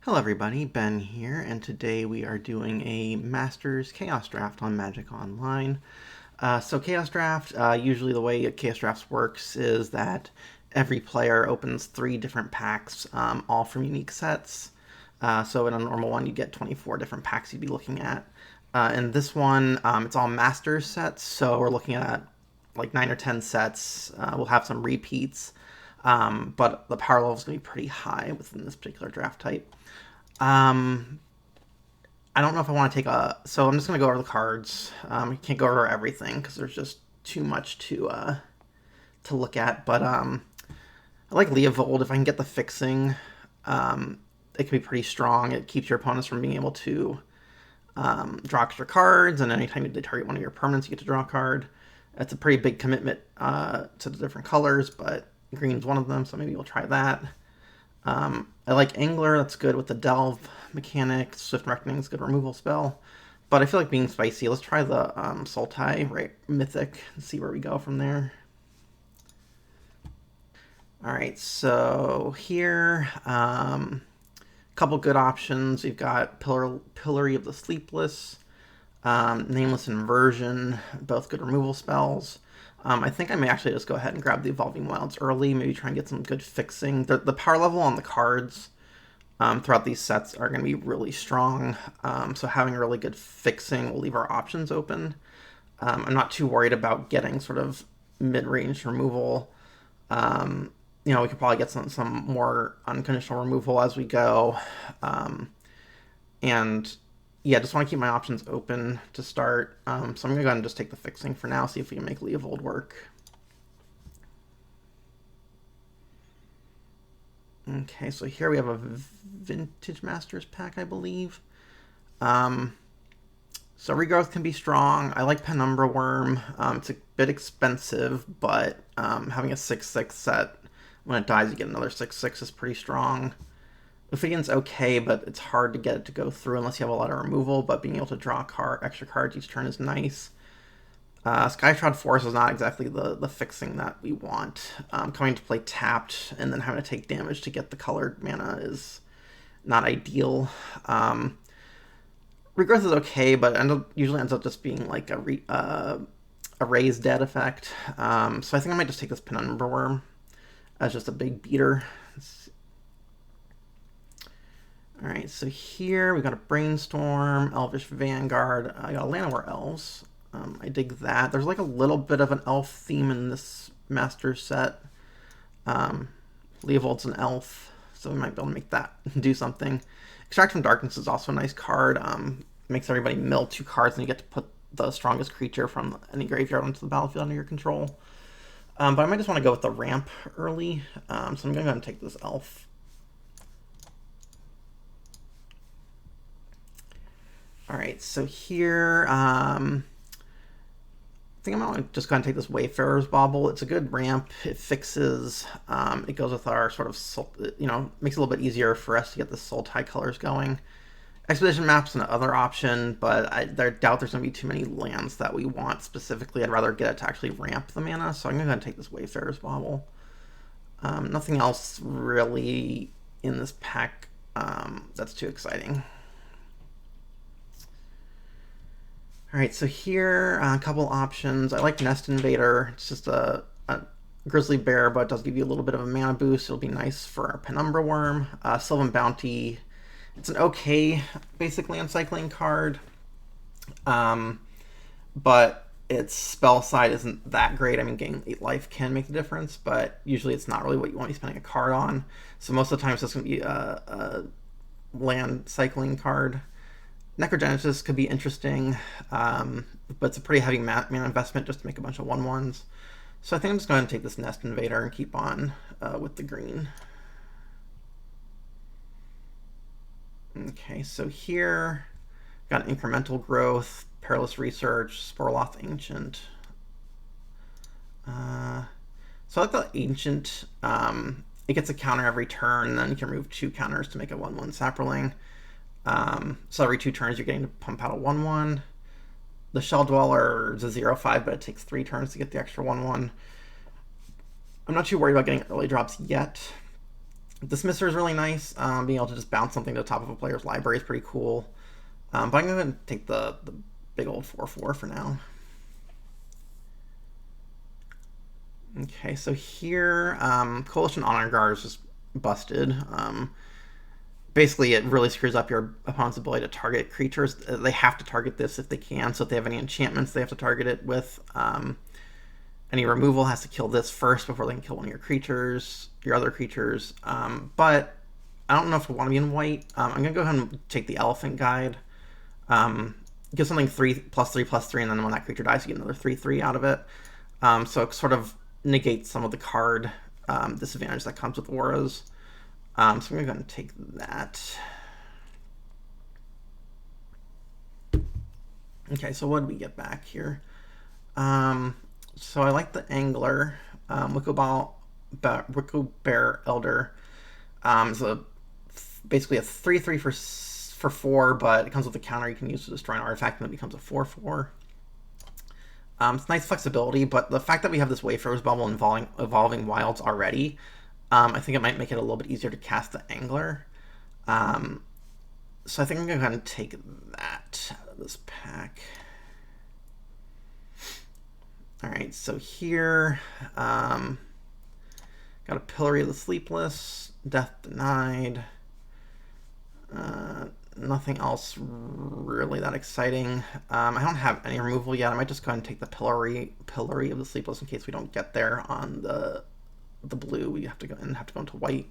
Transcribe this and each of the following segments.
Hello everybody, Ben here, and today we are doing a Masters Chaos Draft on Magic Online. So Chaos Draft, usually the way Chaos Drafts works is that every player opens 3 different packs, all from unique sets. So in a normal one, you get 24 different packs you'd be looking at. In this one, it's all Masters sets, so we're looking at like 9 or 10 sets. We'll have some repeats, but the power level is going to be pretty high within this particular draft type. I don't know if I want to take so I'm just going to go over the cards. I can't go over everything because there's just too much to look at. But I like Leovold. If I can get the fixing, it can be pretty strong. It keeps your opponents from being able to draw extra cards, and anytime they target one of your permanents, you get to draw a card. It's a pretty big commitment to the different colors, but green's one of them, so maybe we'll try that. I like Angler, that's good with the Delve mechanic. Swift Reckoning is a good removal spell. But I feel like being spicy. Let's try the Sultai, right, Mythic, and see where we go from there. Alright, so here, couple good options. We've got Pillory of the Sleepless, Nameless Inversion, both good removal spells. I think I may actually just go ahead and grab the Evolving Wilds early, maybe try and get some good fixing. The power level on the cards throughout these sets are going to be really strong, so having really good fixing will leave our options open. I'm not too worried about getting sort of mid-range removal. We could probably get some more unconditional removal as we go. And yeah, just want to keep my options open to start. So I'm going to go ahead and just take the fixing for now, see if we can make Leovold work. Okay, so here we have a Vintage Masters pack, I believe. So Regrowth can be strong. I like Penumbra Worm. It's a bit expensive, but having a 6/6 set, when it dies you get another 6/6 is pretty strong. Ophidian's okay, but it's hard to get it to go through unless you have a lot of removal, but being able to draw extra cards each turn is nice. Skyshroud Force is not exactly the fixing that we want. Coming to play tapped and then having to take damage to get the colored mana is not ideal. Regrowth is okay, but usually ends up just being like a raised dead effect. So I think I might just take this Penumbra Worm as just a big beater. Alright, so here we got a Brainstorm, Elvish Vanguard. I got a Llanowar Elves. I dig that. There's like a little bit of an elf theme in this master set. Leovold's an elf, so we might be able to make that do something. Extract from Darkness is also a nice card. Makes everybody mill 2 cards, and you get to put the strongest creature from any graveyard onto the battlefield under your control. But I might just want to go with the ramp early, so I'm going to go ahead and take this elf. Alright, so here, I think I'm going to just go ahead and take this Wayfarer's Bauble. It's a good ramp. It fixes, it goes with our sort of, makes it a little bit easier for us to get the Sultai colors going. Expedition Map's another option, but I doubt there's going to be too many lands that we want specifically. I'd rather get it to actually ramp the mana, so I'm going to go ahead and take this Wayfarer's Bauble. Nothing else really in this pack that's too exciting. Alright, so here, a couple options. I like Nest Invader. It's just a Grizzly Bear, but it does give you a little bit of a mana boost. It'll be nice for our Penumbra Worm. Sylvan Bounty, it's an okay, basically, uncycling card. But its spell side isn't that great. I mean, getting 8 life can make the difference, but usually it's not really what you want to be spending a card on. So most of the time it's just going to be a land cycling card. Necrogenesis could be interesting, but it's a pretty heavy mana investment just to make a bunch of 1/1s. So I think I'm just going to take this Nest Invader and keep on with the green. Okay, so here, got Incremental Growth, Perilous Research, Sporloth Ancient. So I like the Ancient. It gets a counter every turn, and then you can remove 2 counters to make a 1/1 Saproling. So every 2 turns you're getting to pump out a 1/1. The Shell Dweller is a 0/5, but it takes 3 turns to get the extra 1/1. I'm not too worried about getting early drops yet. Dismisser is really nice. Being able to just bounce something to the top of a player's library is pretty cool. But I'm going to take the big old 4/4 for now. Okay, so here, Coalition Honor Guard is just busted. Basically, it really screws up your opponent's ability to target creatures. They have to target this if they can. So if they have any enchantments, they have to target it with. Any removal has to kill this first before they can kill one of your creatures, your other creatures. But I don't know if we want to be in white. I'm going to go ahead and take the Elephant Guide. Give something 3/3/3, and then when that creature dies, you get another 3/3 out of it. So it sort of negates some of the card disadvantage that comes with auras. So I'm going to go ahead and take that. Okay, so what did we get back here? So I like the Angler. Wicklebear Elder. So basically a 3/3 for 4, but it comes with a counter you can use to destroy an artifact, and it becomes a 4/4. It's nice flexibility, but the fact that we have this Wayfarer's Bubble evolving wilds already, I think it might make it a little bit easier to cast the Angler. So I think I'm going to go ahead and take that out of this pack. Alright, so here, got a Pillory of the Sleepless, Death Denied, nothing else really that exciting. I don't have any removal yet. I might just go ahead and take the Pillory of the Sleepless in case we don't get there on the blue. We have to go into white.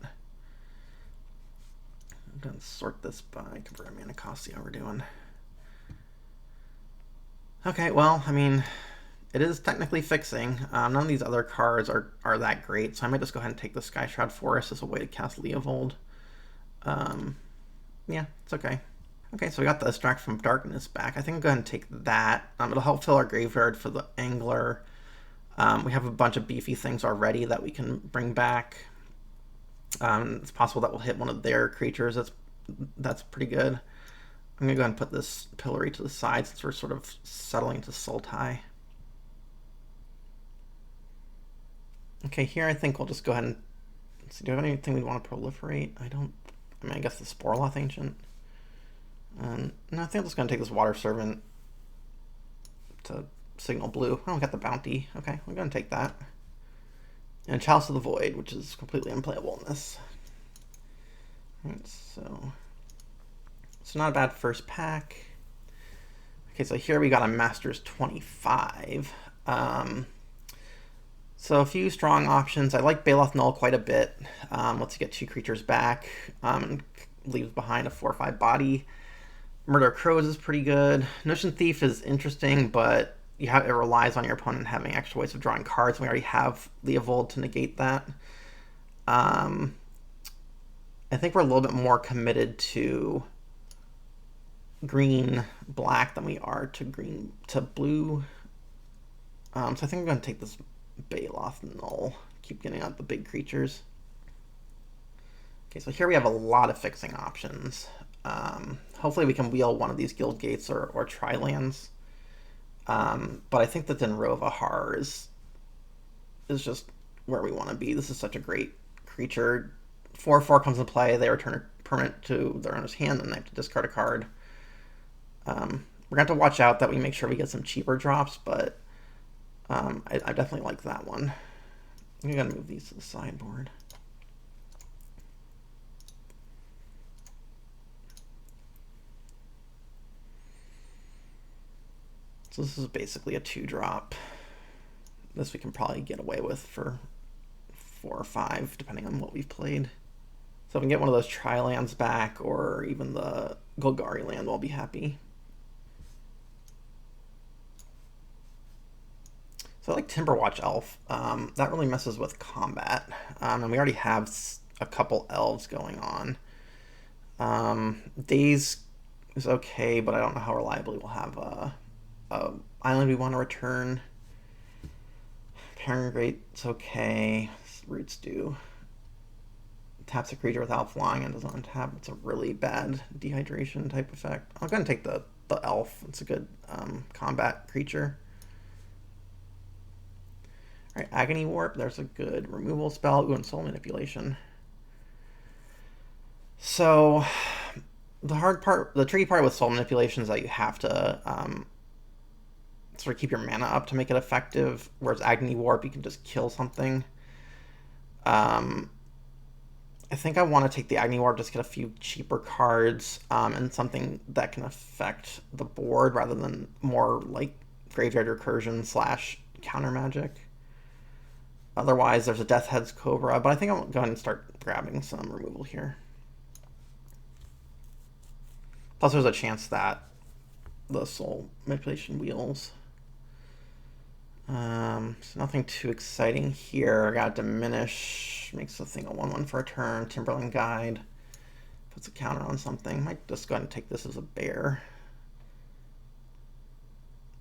I'm going to sort this by convert mana cost, see how we're doing. Okay, well, I mean, it is technically fixing. None of these other cards are that great, so I might just go ahead and take the Skyshroud Forest as a way to cast Leovold. Yeah, it's okay. Okay, so we got the Extract from Darkness back. I think I'll go ahead and take that. It'll help fill our graveyard for the Angler. We have a bunch of beefy things already that we can bring back. It's possible that we'll hit one of their creatures. That's pretty good. I'm going to go ahead and put this Pillory to the side since we're sort of settling to Sultai. Okay, here I think we'll just go ahead and see. Do we have anything we want to proliferate? I mean, I guess the Sporloth Ancient. No, I think I'm just going to take this Water Servant to signal blue. Oh, we got the Bounty. Okay, we're going to take that. And Chalice of the Void, which is completely unplayable in this. Alright, so not a bad first pack. Okay, so here we got a Masters 25. So a few strong options. I like Baloth Null quite a bit. Lets you get 2 creatures back. And leaves behind a 4/5 body. Murder Crows is pretty good. Notion Thief is interesting, but it relies on your opponent having extra ways of drawing cards. We already have Leovold to negate that. I think we're a little bit more committed to green-black than we are to blue. So I think I'm going to take this Baloth Null. Keep getting out the big creatures. Okay, so here we have a lot of fixing options. Hopefully we can wheel one of these Guild Gates or Tri-lands. But I think that Denrova Har is just where we want to be. This is such a great creature. 4/4 comes into play. They return a permanent to their owner's hand, and they have to discard a card. We're going to have to watch out that we make sure we get some cheaper drops, but I definitely like that one. I'm going to move these to the sideboard. So this is basically a 2-drop. This we can probably get away with for 4 or 5, depending on what we've played. So if we can get one of those Tri-lands back, or even the Golgari land, we'll be happy. So I like Timberwatch Elf. That really messes with combat. And we already have a couple elves going on. Daze is okay, but I don't know how reliably we'll have a island we want to return. Parangreat's okay. Roots do. Taps a creature without flying and doesn't untap. It's a really bad dehydration type effect. I'm going to take the elf. It's a good combat creature. Alright, Agony Warp. There's a good removal spell. Ooh, and Soul Manipulation. So the tricky part with soul manipulation is that you have to sort of keep your mana up to make it effective. Whereas Agni Warp, you can just kill something. I think I want to take the Agni Warp, just get a few cheaper cards and something that can affect the board rather than more like Graveyard Recursion / counter magic. Otherwise, there's a Death Head's Cobra, but I think I'll go ahead and start grabbing some removal here. Plus, there's a chance that the soul manipulation wheels. So nothing too exciting here. Got Diminish, makes the thing a 1/1 for a turn. Timberland Guide puts a counter on something. Might just go ahead and take this as a bear.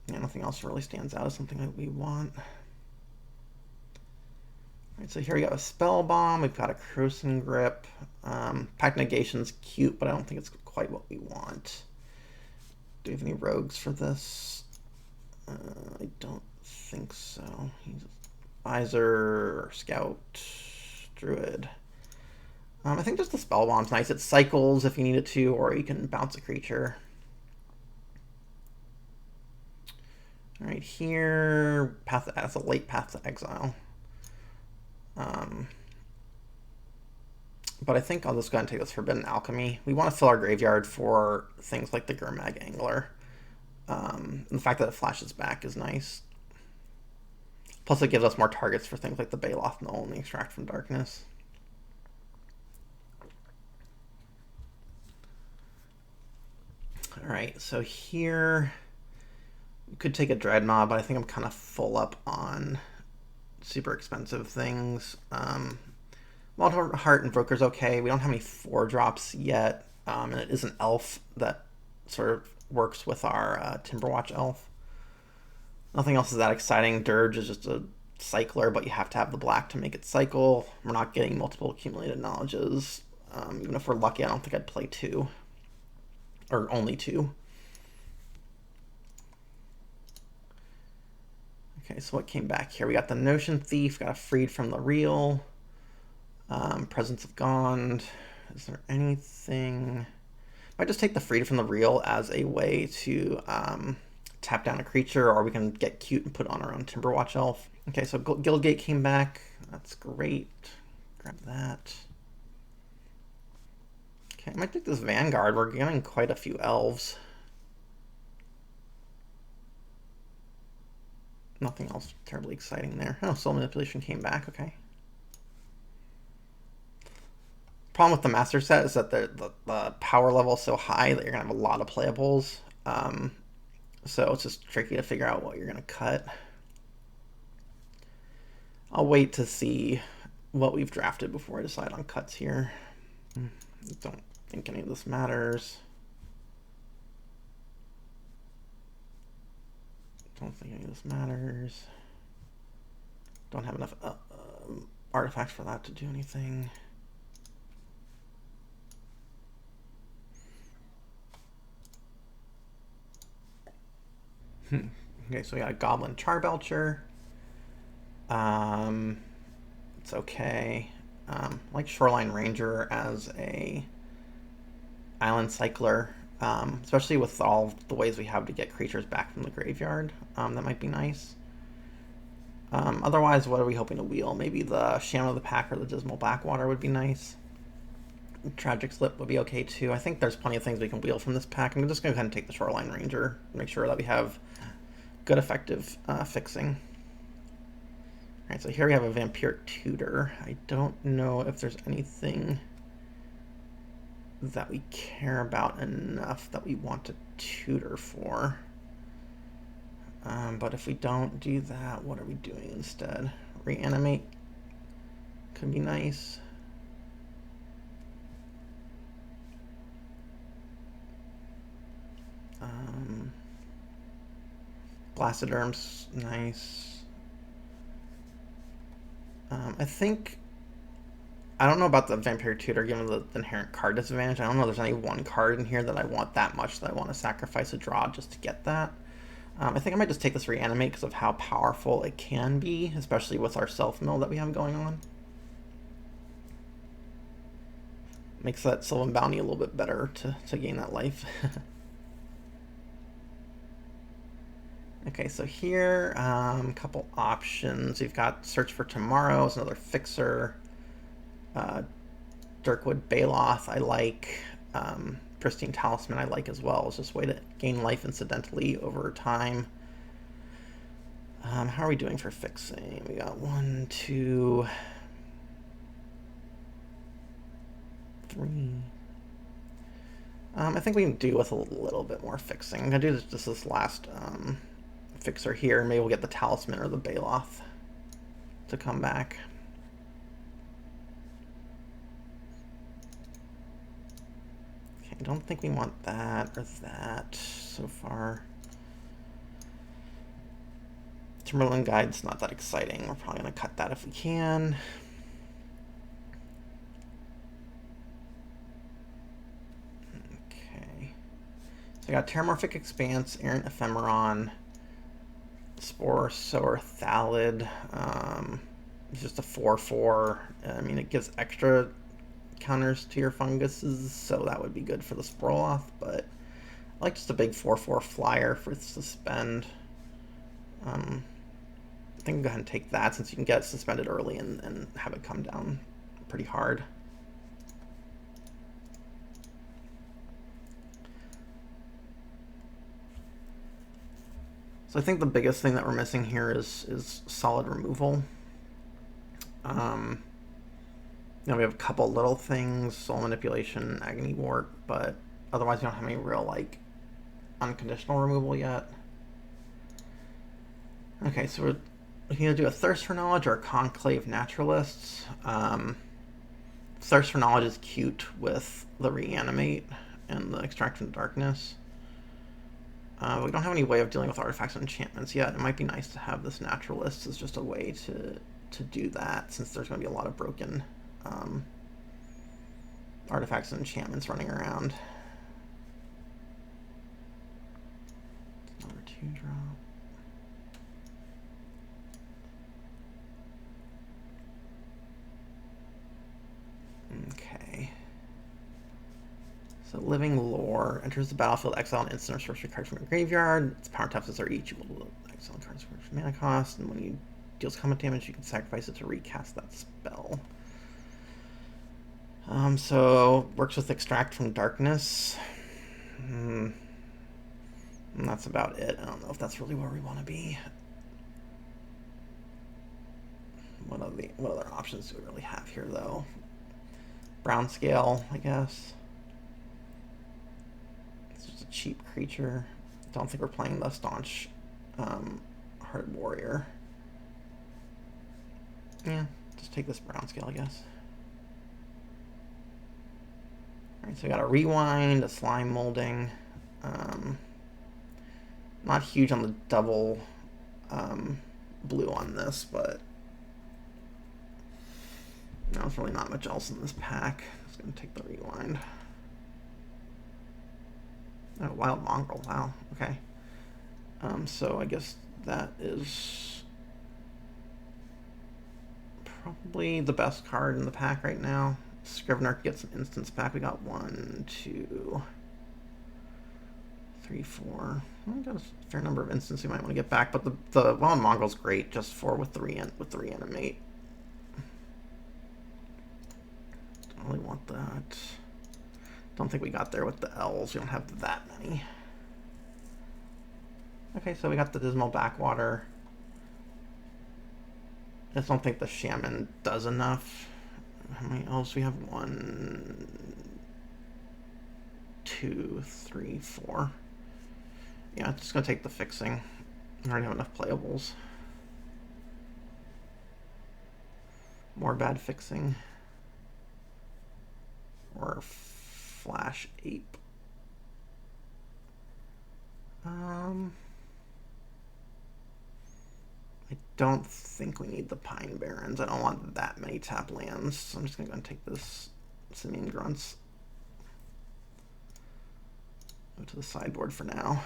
Yeah, nothing else really stands out as something that we want. Alright, so here we got a Spell Bomb. We've got a Crucian Grip. Pact Negation's cute, but I don't think it's quite what we want. Do we have any rogues for this? I don't think so. He's Visor, Scout, Druid. I think just the Spell Bomb's nice. It cycles if you need it to, or you can bounce a creature. Alright, here, that's a late Path to Exile. But I think I'll just go ahead and take this Forbidden Alchemy. We want to fill our graveyard for things like the Gurmag Angler. And the fact that it flashes back is nice. Plus it gives us more targets for things like the Baloth Null and the Extract from Darkness. Alright, so here we could take a Dreadnought, but I think I'm kind of full up on super expensive things. Wild Heart Invoker's okay. We don't have any 4-drops yet, and it is an elf that sort of works with our Timberwatch elf. Nothing else is that exciting. Dirge is just a cycler, but you have to have the black to make it cycle. We're not getting multiple accumulated knowledges. Even if we're lucky, I don't think I'd play 2. Or only 2. Okay, so what came back here? We got the Notion Thief, got a Freed from the Real. Presence of Gond. Is there anything? I might just take the Freed from the Real as a way to tap down a creature, or we can get cute and put on our own Timberwatch elf. Okay, so Guildgate came back. That's great. Grab that. Okay, I might take this Vanguard. We're getting quite a few elves. Nothing else terribly exciting there. Oh, Soul Manipulation came back. Okay. Problem with the Master set is that the power level is so high that you're going to have a lot of playables. So it's just tricky to figure out what you're going to cut. I'll wait to see what we've drafted before I decide on cuts here. Don't think any of this matters. Don't think any of this matters. Don't have enough artifacts for that to do anything. Okay, so we got a Goblin Charbelcher. It's okay. Like Shoreline Ranger as a island cycler, especially with all the ways we have to get creatures back from the graveyard. That might be nice. Otherwise, what are we hoping to wheel? Maybe the Shaman of the Pack or the Dismal Blackwater would be nice. Tragic Slip would be okay too. I think there's plenty of things we can wheel from this pack. I'm just going to go ahead and take the Shoreline Ranger. Make sure that we have good effective fixing. Alright, so here we have a Vampiric Tutor. I don't know if there's anything that we care about enough that we want to tutor for. But if we don't do that, what are we doing instead? Reanimate could be nice. Blastoderm's nice. I think... I don't know about the Vampiric Tutor given the inherent card disadvantage. I don't know if there's any one card in here that I want that much that I want to sacrifice a draw just to get that. I think I might just take this Reanimate because of how powerful it can be, especially with our self-mill that we have going on. Makes that Sylvan Bounty a little bit better to gain that life. Okay, so here, a couple options. You've got Search for Tomorrow as another fixer. Dirkwood Baloth I like. Pristine Talisman I like as well. It's just a way to gain life incidentally over time. How are we doing for fixing? We got 1, 2, 3. I think we can do with a little bit more fixing. I'm going to do this last fixer here. Maybe we'll get the Talisman or the Baloth to come back. Okay, I don't think we want that or that so far. Timberland Guide's not that exciting. We're probably going to cut that if we can. Okay. So I got Terramorphic Expanse, Errant Ephemeron, Spore Sower Thalid. It's just a 4/4. I mean, it gives extra counters to your funguses, so that would be good for the Sporoloth, but I like just a big 4/4 flyer for suspend. I think I'll go ahead and take that since you can get suspended early and have it come down pretty hard. So I think the biggest thing that we're missing here is solid removal. You know, we have a couple little things, Soul Manipulation, Agony Wart, but otherwise we don't have any real, like, unconditional removal yet. Okay, so we can either do a Thirst for Knowledge or a Conclave Naturalists. Thirst for Knowledge is cute with the Reanimate and the Extract from Darkness. We don't have any way of dealing with artifacts and enchantments yet. It might be nice to have this Naturalist as just a way to do that, since there's going to be a lot of broken artifacts and enchantments running around. Another 2-drop. Okay. So Living Lore enters the battlefield, exile an instant or sorcery card from your graveyard. Its power toughness are each equal to exile cards for mana cost, and when you deals combat damage, you can sacrifice it to recast that spell. So works with Extract from Darkness. And that's about it. I don't know if that's really where we want to be. What other options do we really have here, though? Brown Scale, I guess. It's just a cheap creature. Don't think we're playing the Staunch Hearted Warrior. Yeah, just take this Brown Scale, I guess. Alright, so we got a Rewind, a Slime Molding. Not huge on the double blue on this, but no, there's really not much else in this pack. Just gonna take the Rewind. Oh, Wild Mongrel, wow, okay. So I guess that is probably the best card in the pack right now. Scrivener gets an instance back. We got 1, 2, 3, 4. We got a fair number of instances we might want to get back, but the Wild Mongrel's great just for with the Reanimate. Don't really want that. Don't think we got there with the L's. We don't have that many. Okay, so we got the Dismal Backwater. I just don't think the Shaman does enough. How many L's do we have? 1, 2, 3, 4. Yeah, it's just gonna take the fixing. I already have enough playables. More bad fixing. Or Flash Ape. I don't think we need the Pine Barrens. I don't want that many tap lands, so I'm just gonna go and take this Simian Grunts. Go to the sideboard for now.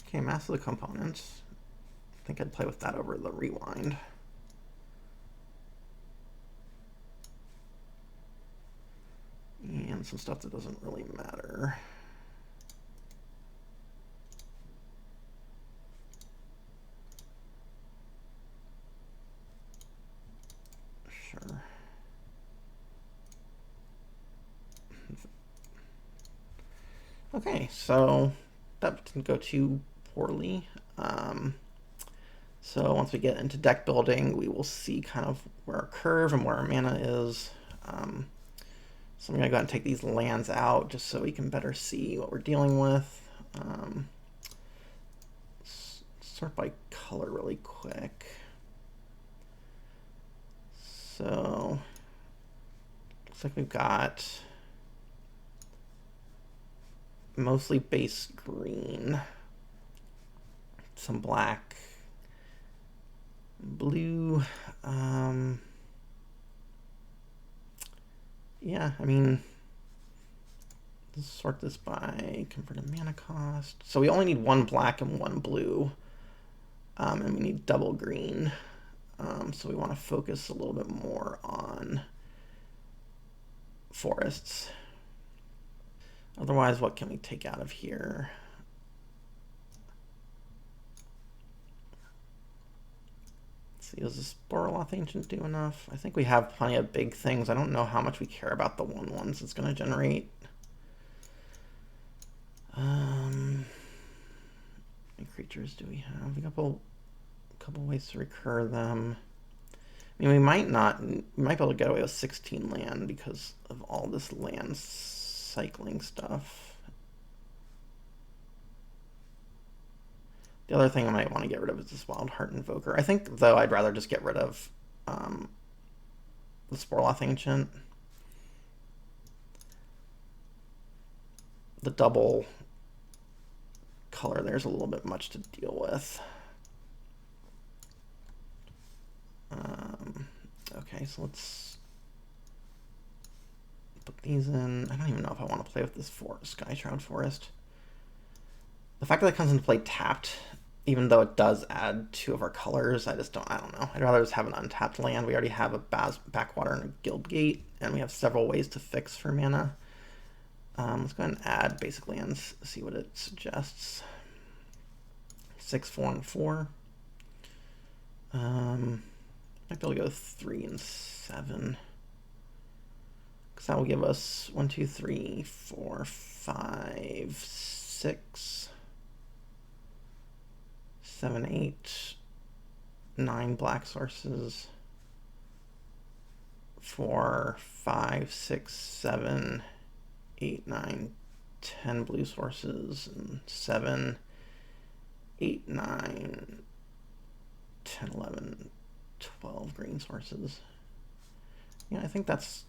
Okay, Mass of the Components. think I'd play with that over the rewind. And some stuff that doesn't really matter. Sure. Okay, so that didn't go too poorly. So once we get into deck building, we will see kind of where our curve and where our mana is. So I'm going to go ahead and take these lands out just so we can better see what we're dealing with. Sort by color really quick. So looks like we've got mostly base green, some black, blue. Yeah, I mean, let's sort this by converted mana cost. So we only need one black and one blue, and we need double green. So we want to focus a little bit more on forests. Otherwise, what can we take out of here? Let's see, does the Sporoloth Ancient do enough? I think we have plenty of big things. I don't know how much we care about the 1/1s it's going to generate. How many creatures do we have? A couple ways to recur them. I mean, we might be able to get away with 16 land because of all this land cycling stuff. The other thing I might want to get rid of is this Wild Heart Invoker. I think, though, I'd rather just get rid of the Sporoloth Ancient. The double color there's a little bit much to deal with. Okay, so let's put these in. I don't even know if I want to play with this Sky Shroud Forest. The fact that it comes into play tapped, even though it does add 2 of our colors, I don't know. I'd rather just have an untapped land. We already have a Backwater and a Guild Gate, and we have several ways to fix for mana. Let's go ahead and add basic lands, see what it suggests. 6, 4, and 4. Might be able to go 3 and 7. Because that will give us 1, 2, 3, 4, 5, 6, 7, 8, 9 black sources. 4, 5, 6, 7, 8, 9, 10 blue sources, and 7, 8, 9, 10, 11, 12 green sources. Yeah, I think that's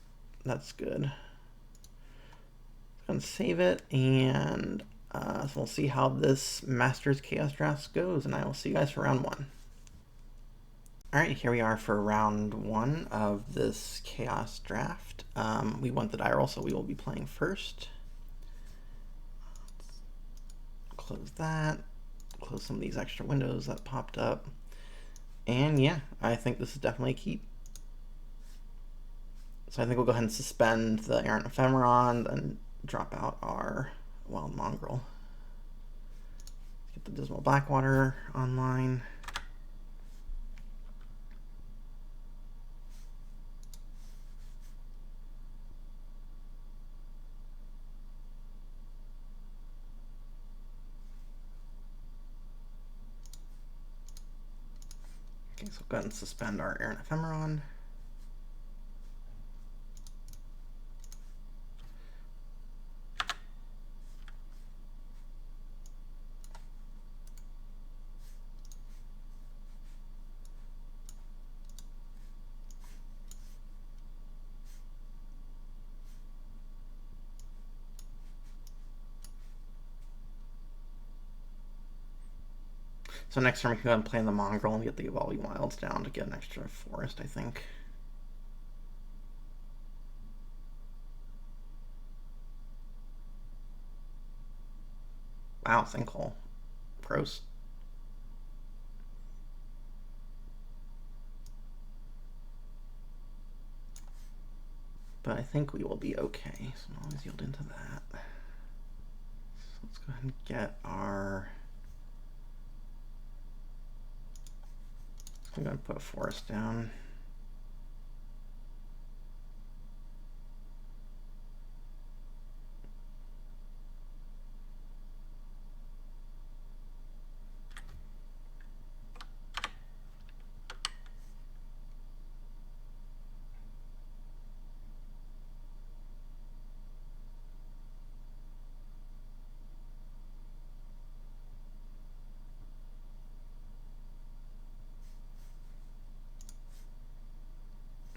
good. Let's save it, and so we'll see how this Masters Chaos Draft goes, and I will see you guys for round 1. Alright, here we are for round 1 of this Chaos Draft. We went the die roll, so we will be playing first. Close that. Close some of these extra windows that popped up. And yeah, I think this is definitely a keep. So I think we'll go ahead and suspend the Errant Ephemeron, then drop out our Wild Mongrel. Get the Dismal Blackwater online. Okay, so go ahead and suspend our Errant Ephemeron. So next turn we can go ahead and play in the Mongrel and get the Evolving Wilds down to get an extra forest, I think. Wow, Sinkhole. Gross. but I think we will be okay. So I'll always yield into that. So let's go ahead and get our... I'm going to put a forest down.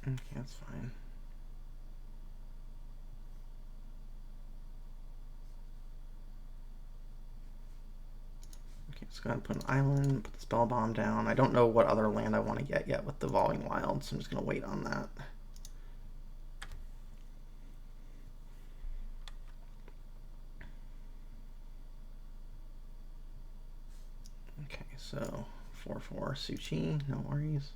Okay, that's fine. Okay, let's go ahead and put an island, put the spell bomb down. I don't know what other land I want to get yet with the Evolving Wild, so I'm just going to wait on that. Okay, so 4/4 Suchi, no worries.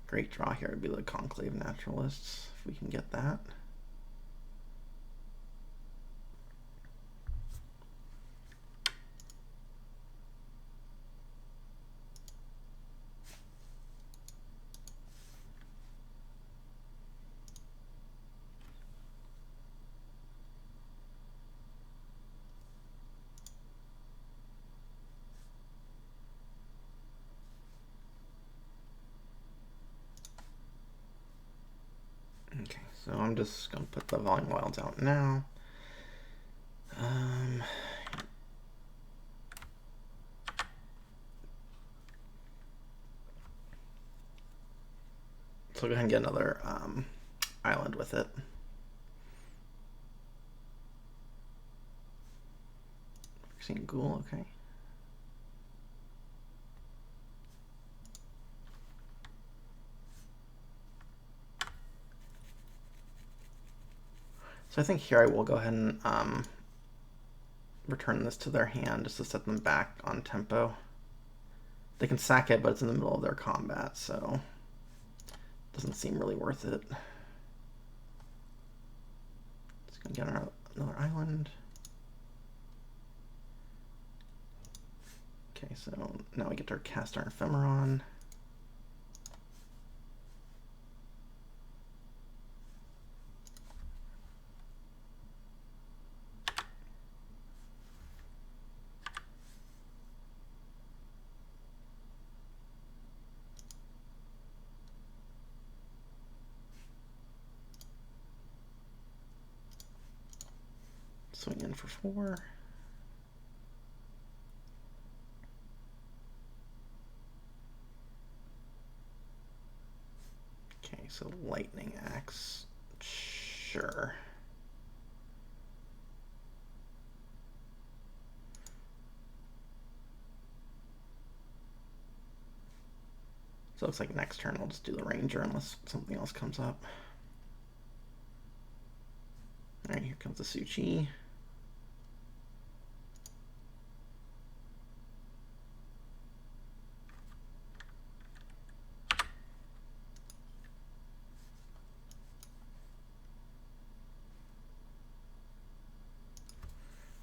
Great draw here would be the Conclave Naturalists, if we can get that. Okay, so I'm just going to put the Evolving Wilds out now. So go ahead and get another island with it. Fixing Ghoul, okay. So I think here I will go ahead and return this to their hand just to set them back on tempo. They can sack it, but it's in the middle of their combat, so it doesn't seem really worth it. Just gonna get another island. Okay, so now we get to cast our Ephemeron. Swing in for 4. Okay, so Lightning Axe. Sure. So it looks like next turn we'll just do the Ranger unless something else comes up. Alright, here comes the Suchi.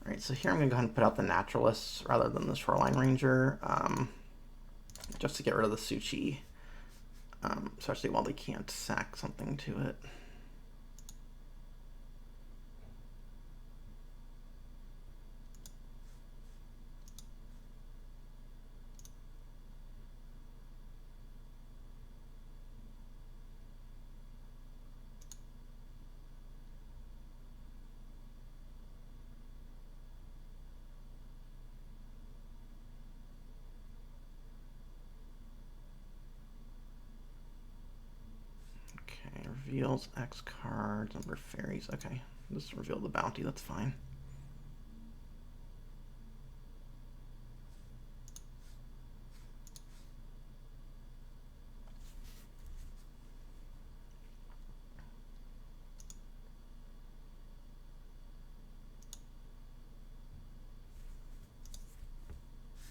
Alright, so here I'm going to go ahead and put out the Naturalists rather than the Shoreline Ranger, just to get rid of the Suchi, especially while they can't sack something to it. Reveals X cards, number of fairies. Okay, just reveal the bounty, that's fine.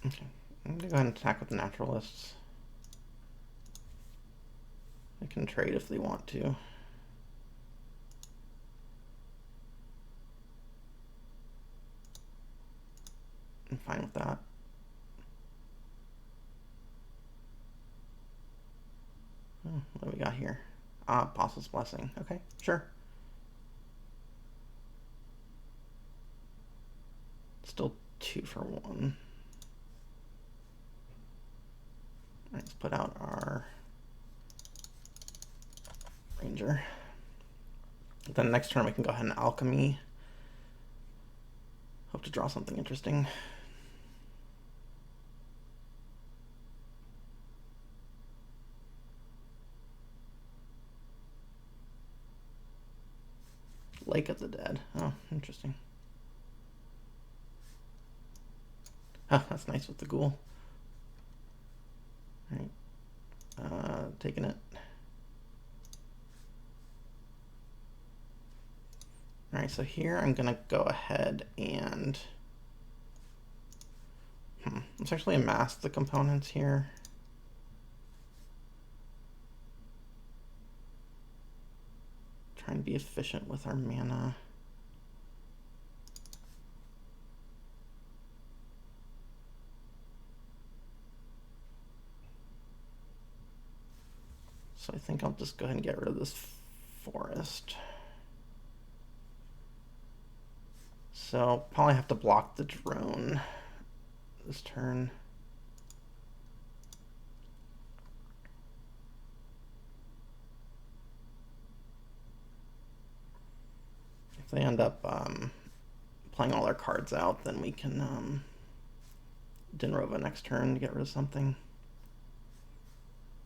Okay, I'm gonna go ahead and attack with the naturalists. They can trade if they want to. I'm fine with that. Oh, what do we got here? Apostle's Blessing. Okay, sure. Still 2 for 1. Let's put out our Ranger. Then next turn we can go ahead and Alchemy. Hope to draw something interesting. Lake of the Dead. Oh, interesting. Oh, that's nice with the ghoul. Alright. Taking it. Alright, so here I'm gonna go ahead and let's actually amass the components here. Try and be efficient with our mana. So I think I'll just go ahead and get rid of this forest. So probably have to block the drone this turn. If they end up playing all their cards out, then we can Dinrova next turn to get rid of something.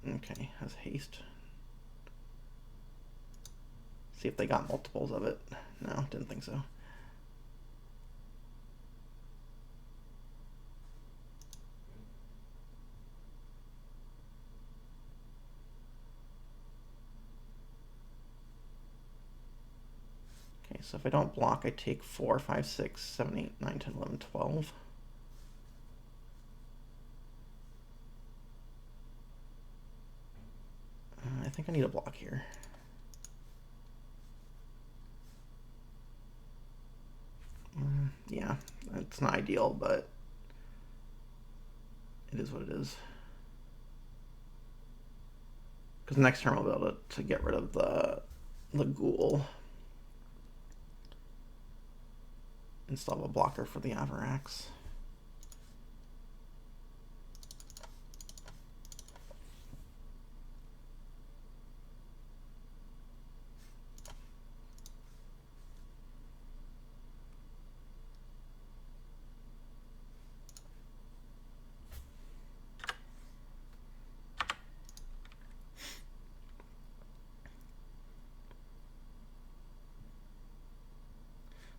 Okay, has haste. See if they got multiples of it. No, didn't think so. Okay, so if I don't block, I take 4, 5, 6, 7, 8, 9, 10, 11, 12. I think I need a block here. Yeah, it's not ideal, but it is what it is. Because next turn we'll be able to get rid of the ghoul. And still have a blocker for the Avarax.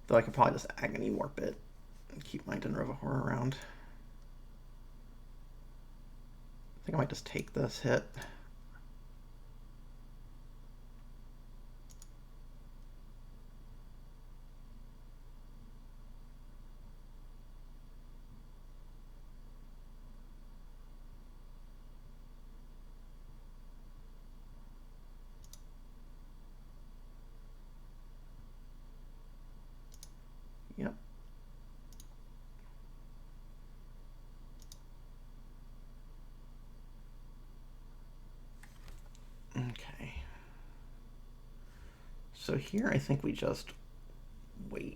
Though I could probably just Agony Warp it and keep my Dinrova Horror around. I think I might just take this hit. Yep. Okay. So here I think we just wait.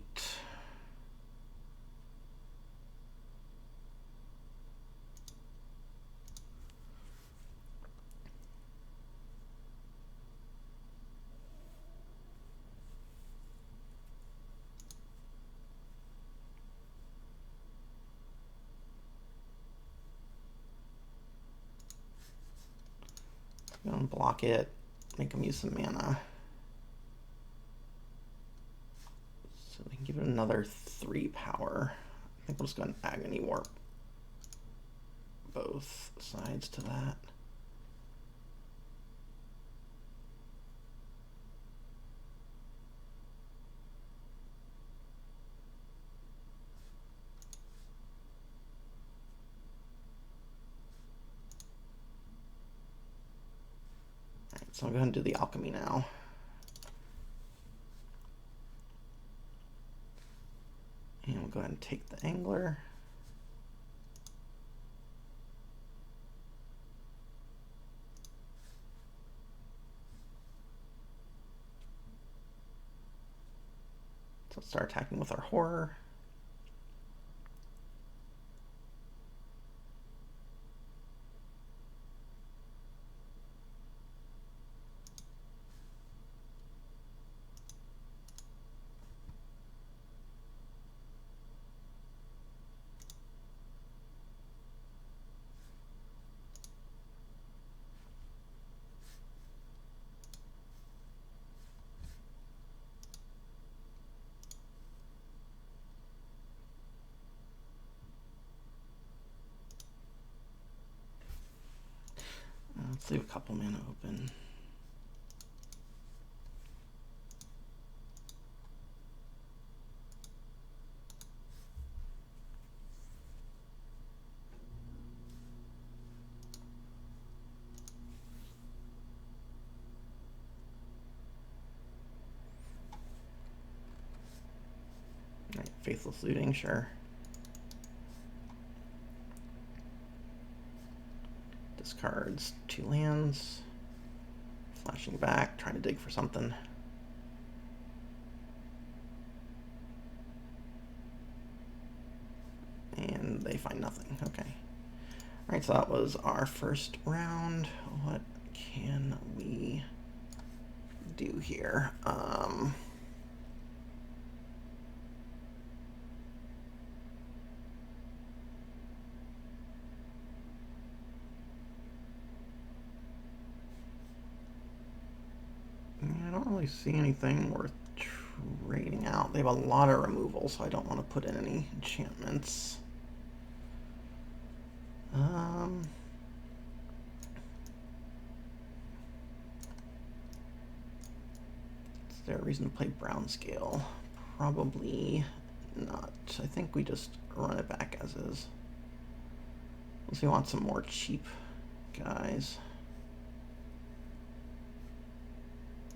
Unblock it, make them use some mana. So we can give it another 3 power. I think we'll just go and Agony Warp both sides to that. So I'll go ahead and do the alchemy now. And we'll go ahead and take the angler. So let's start attacking with our horror. Let's leave a couple mana open. Right, Faithless Looting, sure. Discards 2 lands. Flashing back, trying to dig for something. And they find nothing. Okay. Alright, so that was our first round. What can we do here? I don't really see anything worth trading out. They have a lot of removal, so I don't want to put in any enchantments. Is there a reason to play brown scale? Probably not. I think we just run it back as is. Unless we want some more cheap guys.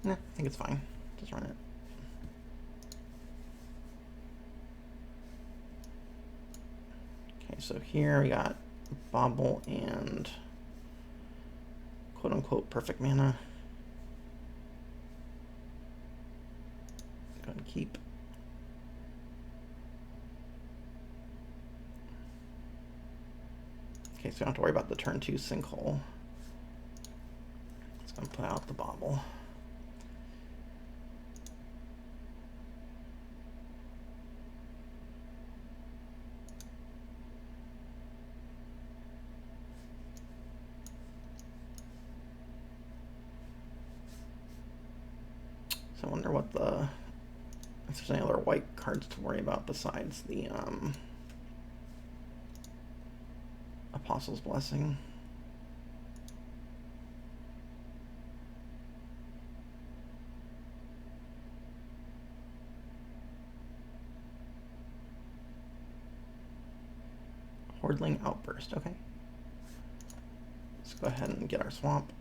Nah, I think it's fine. Just run it. Okay, so here we got Bobble and quote-unquote perfect mana. Go ahead and keep. Okay, so we don't have to worry about the turn 2 sinkhole. It's going to put out the Bobble. So I wonder what if there's any other white cards to worry about besides the Apostle's Blessing. Hordling Outburst, okay. Let's go ahead and get our swamp.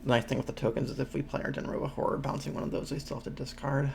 The nice thing with the tokens is if we play our Denrova Horror, bouncing one of those, we still have to discard.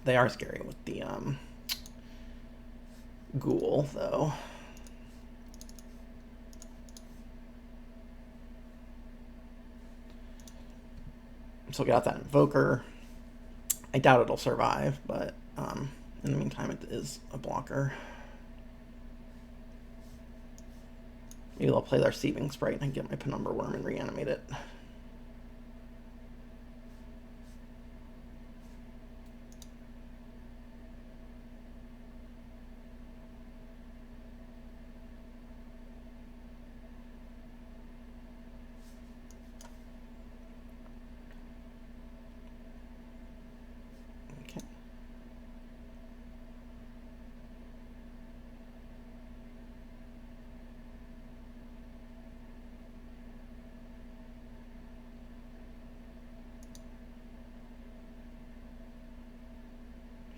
They are scary with the ghoul, though. So get out that Invoker. I doubt it'll survive, but in the meantime, it is a blocker. Maybe they'll play their Thieving Sprite and get my Penumbra Worm and reanimate it. Okay.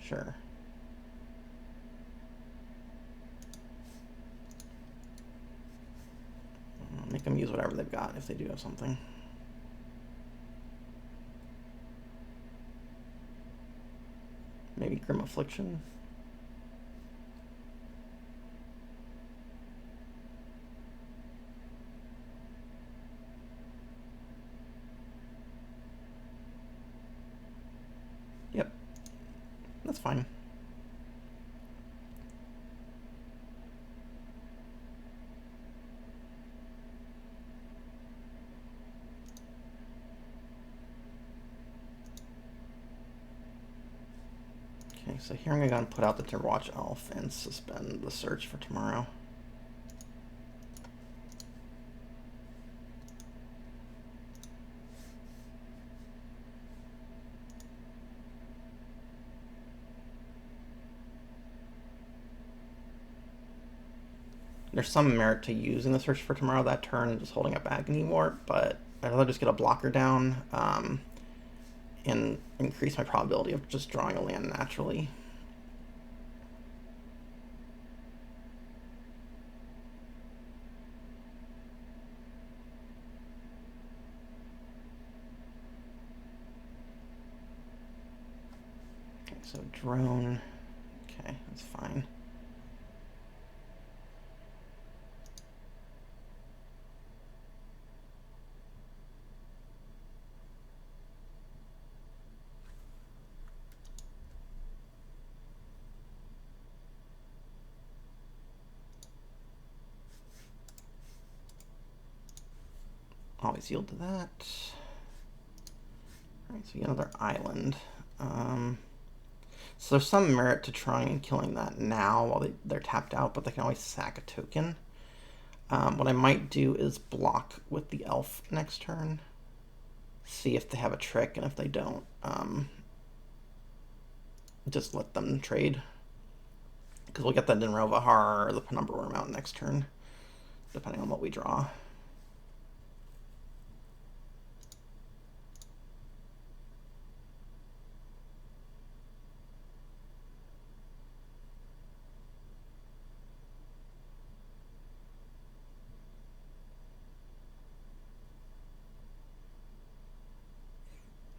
Sure. Make them use whatever they've got if they do have something. Maybe Grim Affliction. Yep. That's fine. Okay, so here I'm going to go and put out the Timberwatch Elf and suspend the search for tomorrow. There's some merit to using the search for tomorrow that turn and just holding it back anymore, but I'd rather just get a blocker down and increase my probability of just drawing a land naturally. Okay, so drone. Okay, that's fine. Always yield to that. Alright, so we get another island. So there's some merit to trying and killing that now while they're tapped out, but they can always sack a token. What I might do is block with the elf next turn. See if they have a trick, and if they don't, just let them trade. Because we'll get the Dinrova Har or the Penumbra Worm out next turn, depending on what we draw.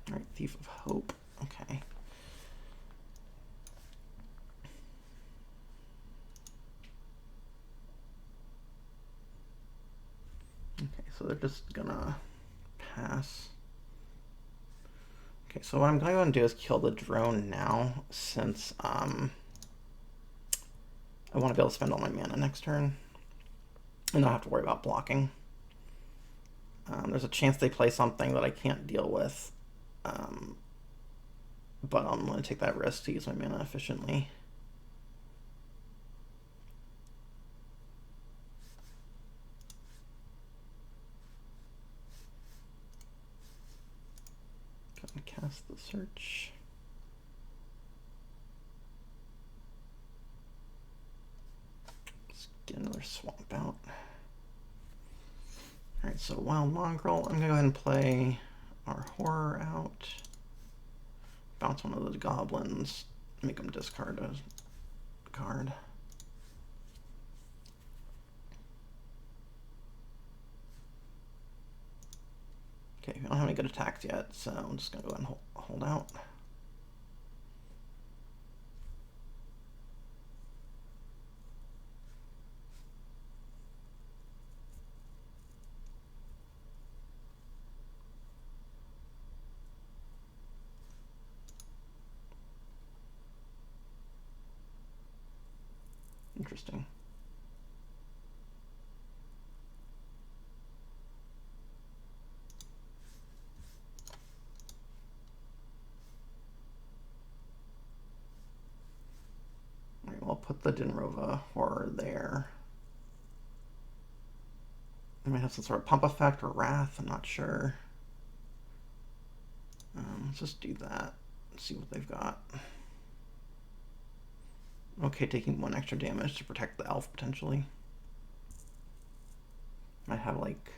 Alright, Thief of Hope. Okay. Okay, so they're just gonna pass. Okay, so what I'm gonna go and do is kill the drone now, since I want to be able to spend all my mana next turn and not have to worry about blocking. There's a chance they play something that I can't deal with, but I'm going to take that risk to use my mana efficiently. Go and cast the search. Let's get another swamp out. Alright, so Wild Mongrel. I'm going to go ahead and play our Horror out. Bounce one of those goblins. Make them discard a card. Okay, we don't have any good attacks yet, so I'm just going to go ahead and hold out. Interesting. put the Dinrova Horror there. It might have some sort of pump effect or wrath, I'm not sure. Let's just do that. See what they've got. Okay, taking 1 extra damage to protect the elf potentially. Might have like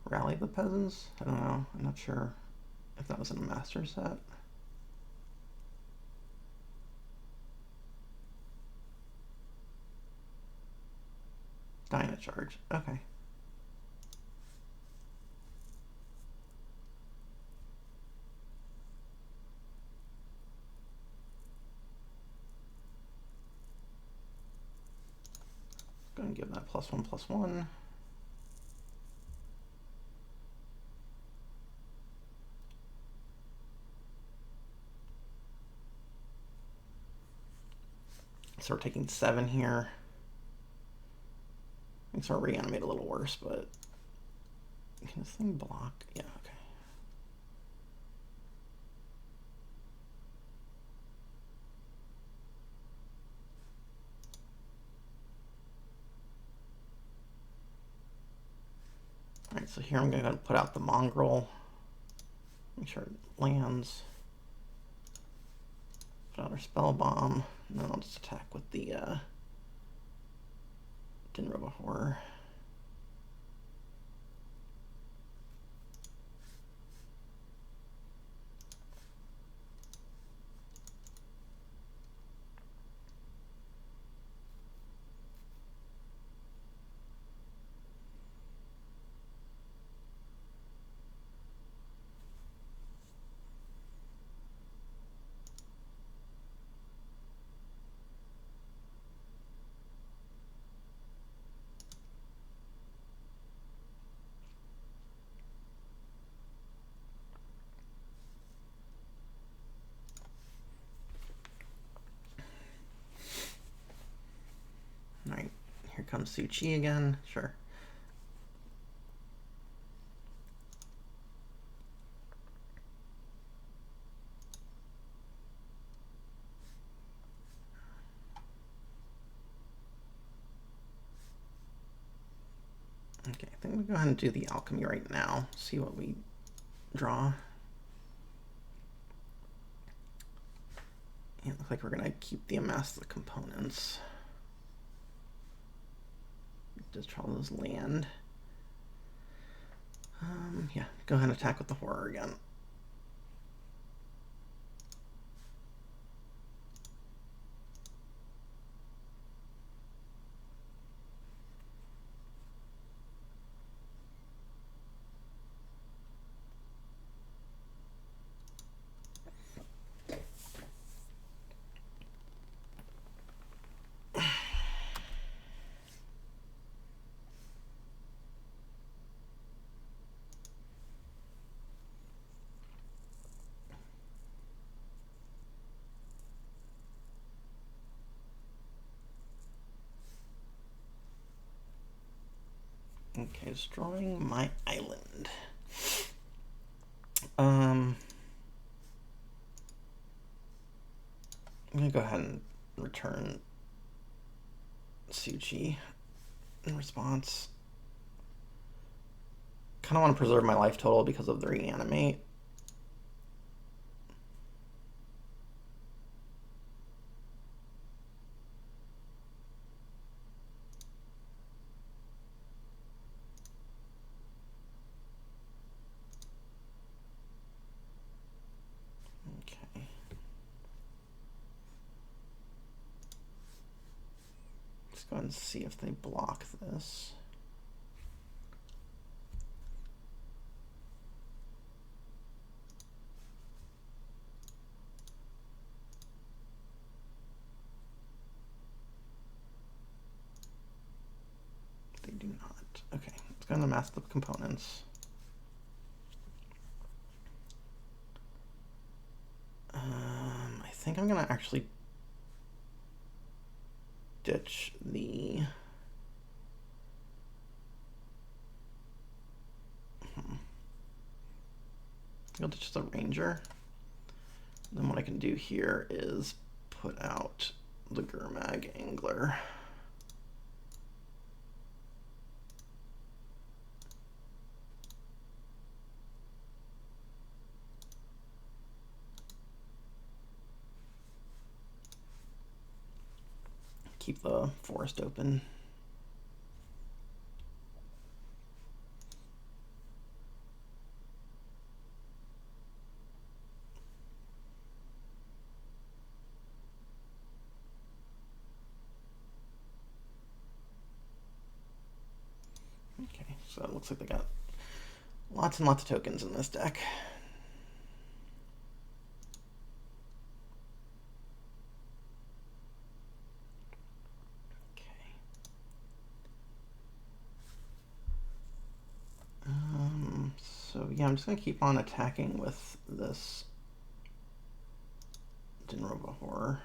Rally the Peasants? I don't know. I'm not sure if that was in a master set. Dynacharge. Okay. Go and give that +1/+1. So we're taking 7 here. Makes our reanimate a little worse, but can this thing block? Yeah, okay. Alright, so here I'm going to put out the Mongrel. Make sure it lands. Put out our Spell Bomb. And then I'll just attack with the Dinrova Horror. Alright, here comes Su-Chi again. Sure. Okay, I think we'll go ahead and do the alchemy right now. See what we draw. Yeah, it looks like we're gonna keep the amass the components. Just draw those land. Yeah, go ahead and attack with the horror again. Okay, destroying my island. I'm gonna go ahead and return Su-Chi in response. Kind of want to preserve my life total because of the reanimate. Okay. Let's go ahead and see if they block this. They do not. Okay, let's go ahead and mask the components. I think I'm gonna actually ditch the I'll ditch the ranger. Then what I can do here is put out the Gurmag Angler. Keep the forest open. Okay, so it looks like they got lots and lots of tokens in this deck. So yeah, I'm just going to keep on attacking with this Dinrova Horror.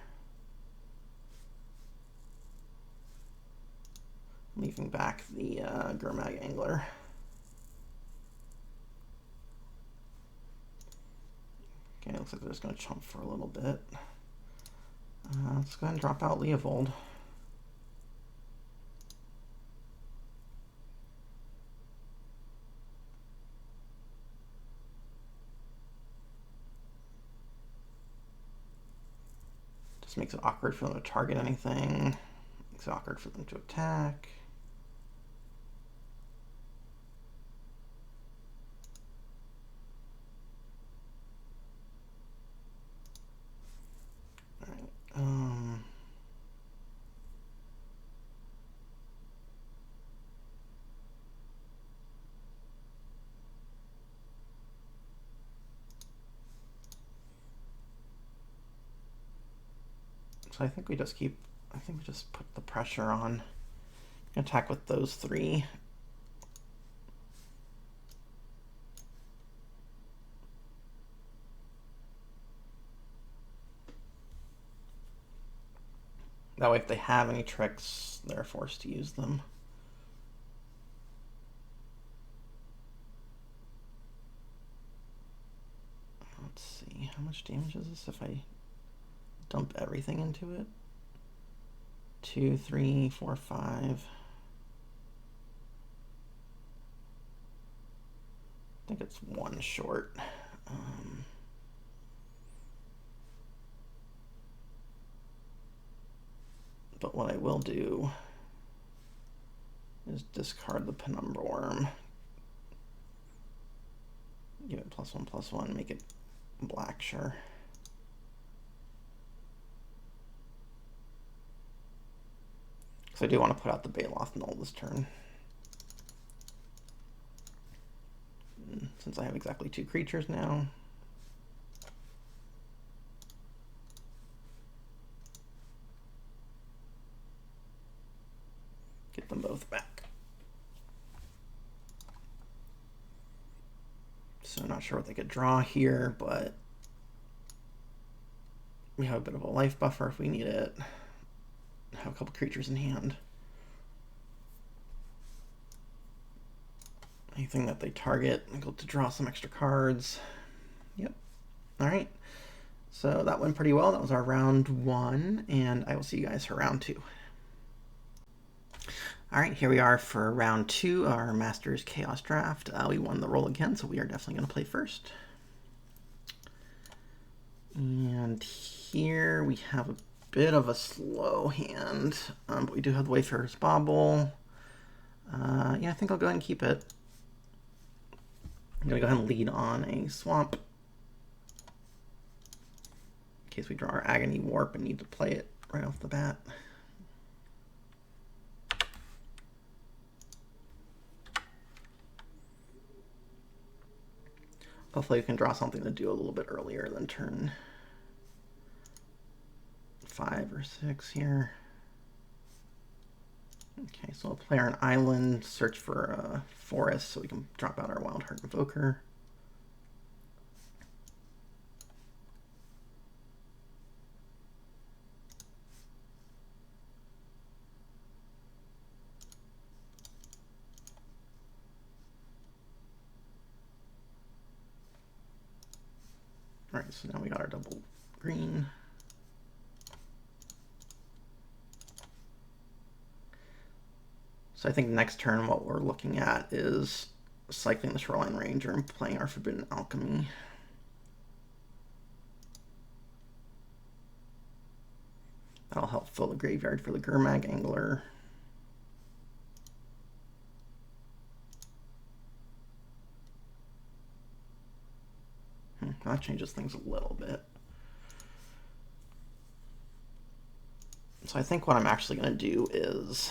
Leaving back the Gurmag Angler. Okay, looks like they're just going to chump for a little bit. Let's go ahead and drop out Leovold. Just makes it awkward for them to target anything. Makes it awkward for them to attack. So I think we just put the pressure on. Attack with those three. That way if they have any tricks, they're forced to use them. Let's see, how much damage is this if I dump everything into it? 2, 3, 4, 5. I think it's 1 short. But what I will do is discard the Penumbra Worm. Give it +1/+1, make it black, sure. Because I do want to put out the Baloth Null this turn. Since I have exactly 2 creatures now. Get them both back. So not sure what they could draw here, but we have a bit of a life buffer if we need it. Have a couple creatures in hand. Anything that they target, I go to draw some extra cards. Yep. All right. So that went pretty well. That was our round 1, and I will see you guys for round 2. All right, here we are for round 2, our Masters Chaos Draft. We won the roll again, so we are definitely going to play first. And here we have a bit of a slow hand, but we do have the Wayfarer's Bauble. Yeah, I think I'll go ahead and keep it. I'm going to go ahead and lead on a swamp. In case we draw our Agony Warp and need to play it right off the bat. Hopefully we can draw something to do a little bit earlier than turn 5 or 6 here. Okay, so we'll play our island, search for a forest so we can drop out our Wildheart Invoker. All right, so now we got our double green. So I think next turn what we're looking at is cycling the Shoreline Ranger and playing our Forbidden Alchemy. That'll help fill the graveyard for the Gurmag Angler. That changes things a little bit. So I think what I'm actually going to do is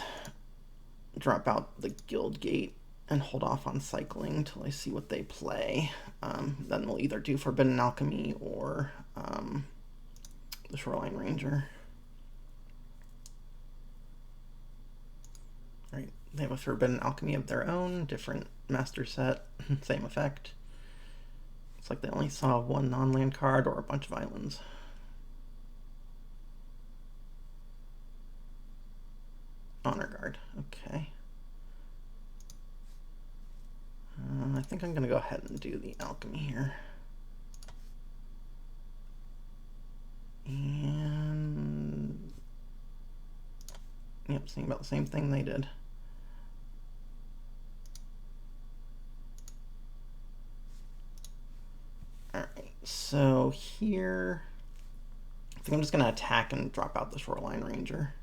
drop out the Guild Gate and hold off on cycling until I see what they play. Then we'll either do Forbidden Alchemy or the Shoreline Ranger. Right, they have a Forbidden Alchemy of their own, different master set, same effect. It's like they only saw one non-land card or a bunch of islands. Honor Guard, okay. I think I'm going to go ahead and do the Alchemy here. And yep, seeing about the same thing they did. Alright, so here, I think I'm just going to attack and drop out the Shoreline Ranger.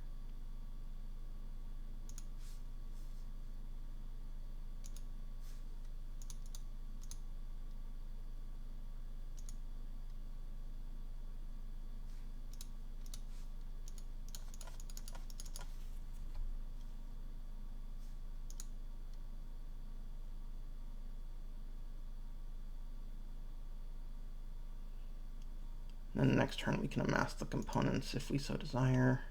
Then the next turn we can amass the components if we so desire.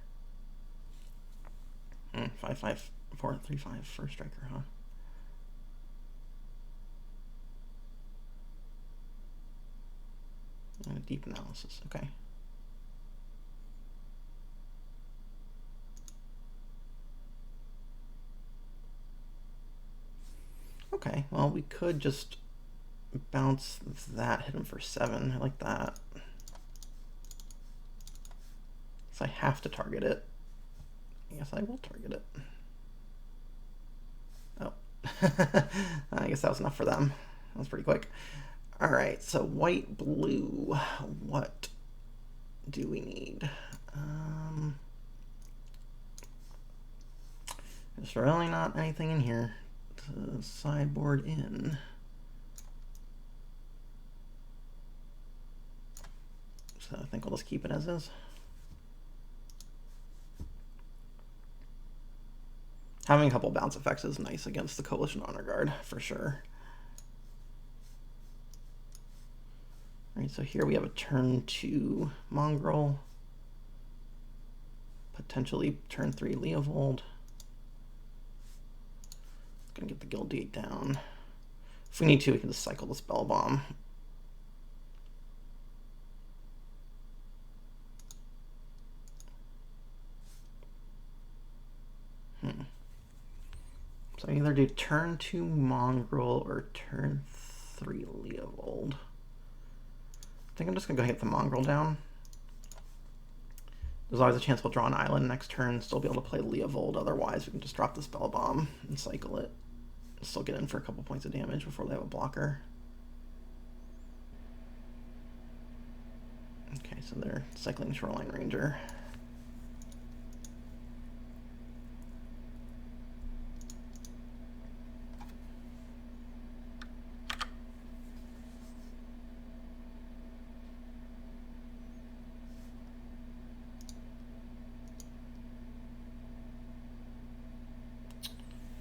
5/5, 4/3/5 for a striker, huh? And a deep analysis, okay. Okay, well we could just bounce that, hit him for 7. I like that. So I have to target it. Yes, I will target it. Oh, I guess that was enough for them. That was pretty quick. All right, so white, blue, what do we need? There's really not anything in here to sideboard in. So I think I'll just keep it as is. Having a couple bounce effects is nice against the Coalition Honor Guard, for sure. All right, so here we have a turn 2 Mongrel. Potentially turn 3 Leovold. Gonna get the Guild Gate down. If we need to, we can just cycle the Spell Bomb. So I either do turn 2 Mongrel or turn 3 Leovold. I think I'm just going to go hit the Mongrel down. There's always a chance we'll draw an island next turn, still be able to play Leovold. Otherwise, we can just drop the Spell Bomb and cycle it. Still get in for a couple points of damage before they have a blocker. Okay, so they're cycling Shoreline Ranger.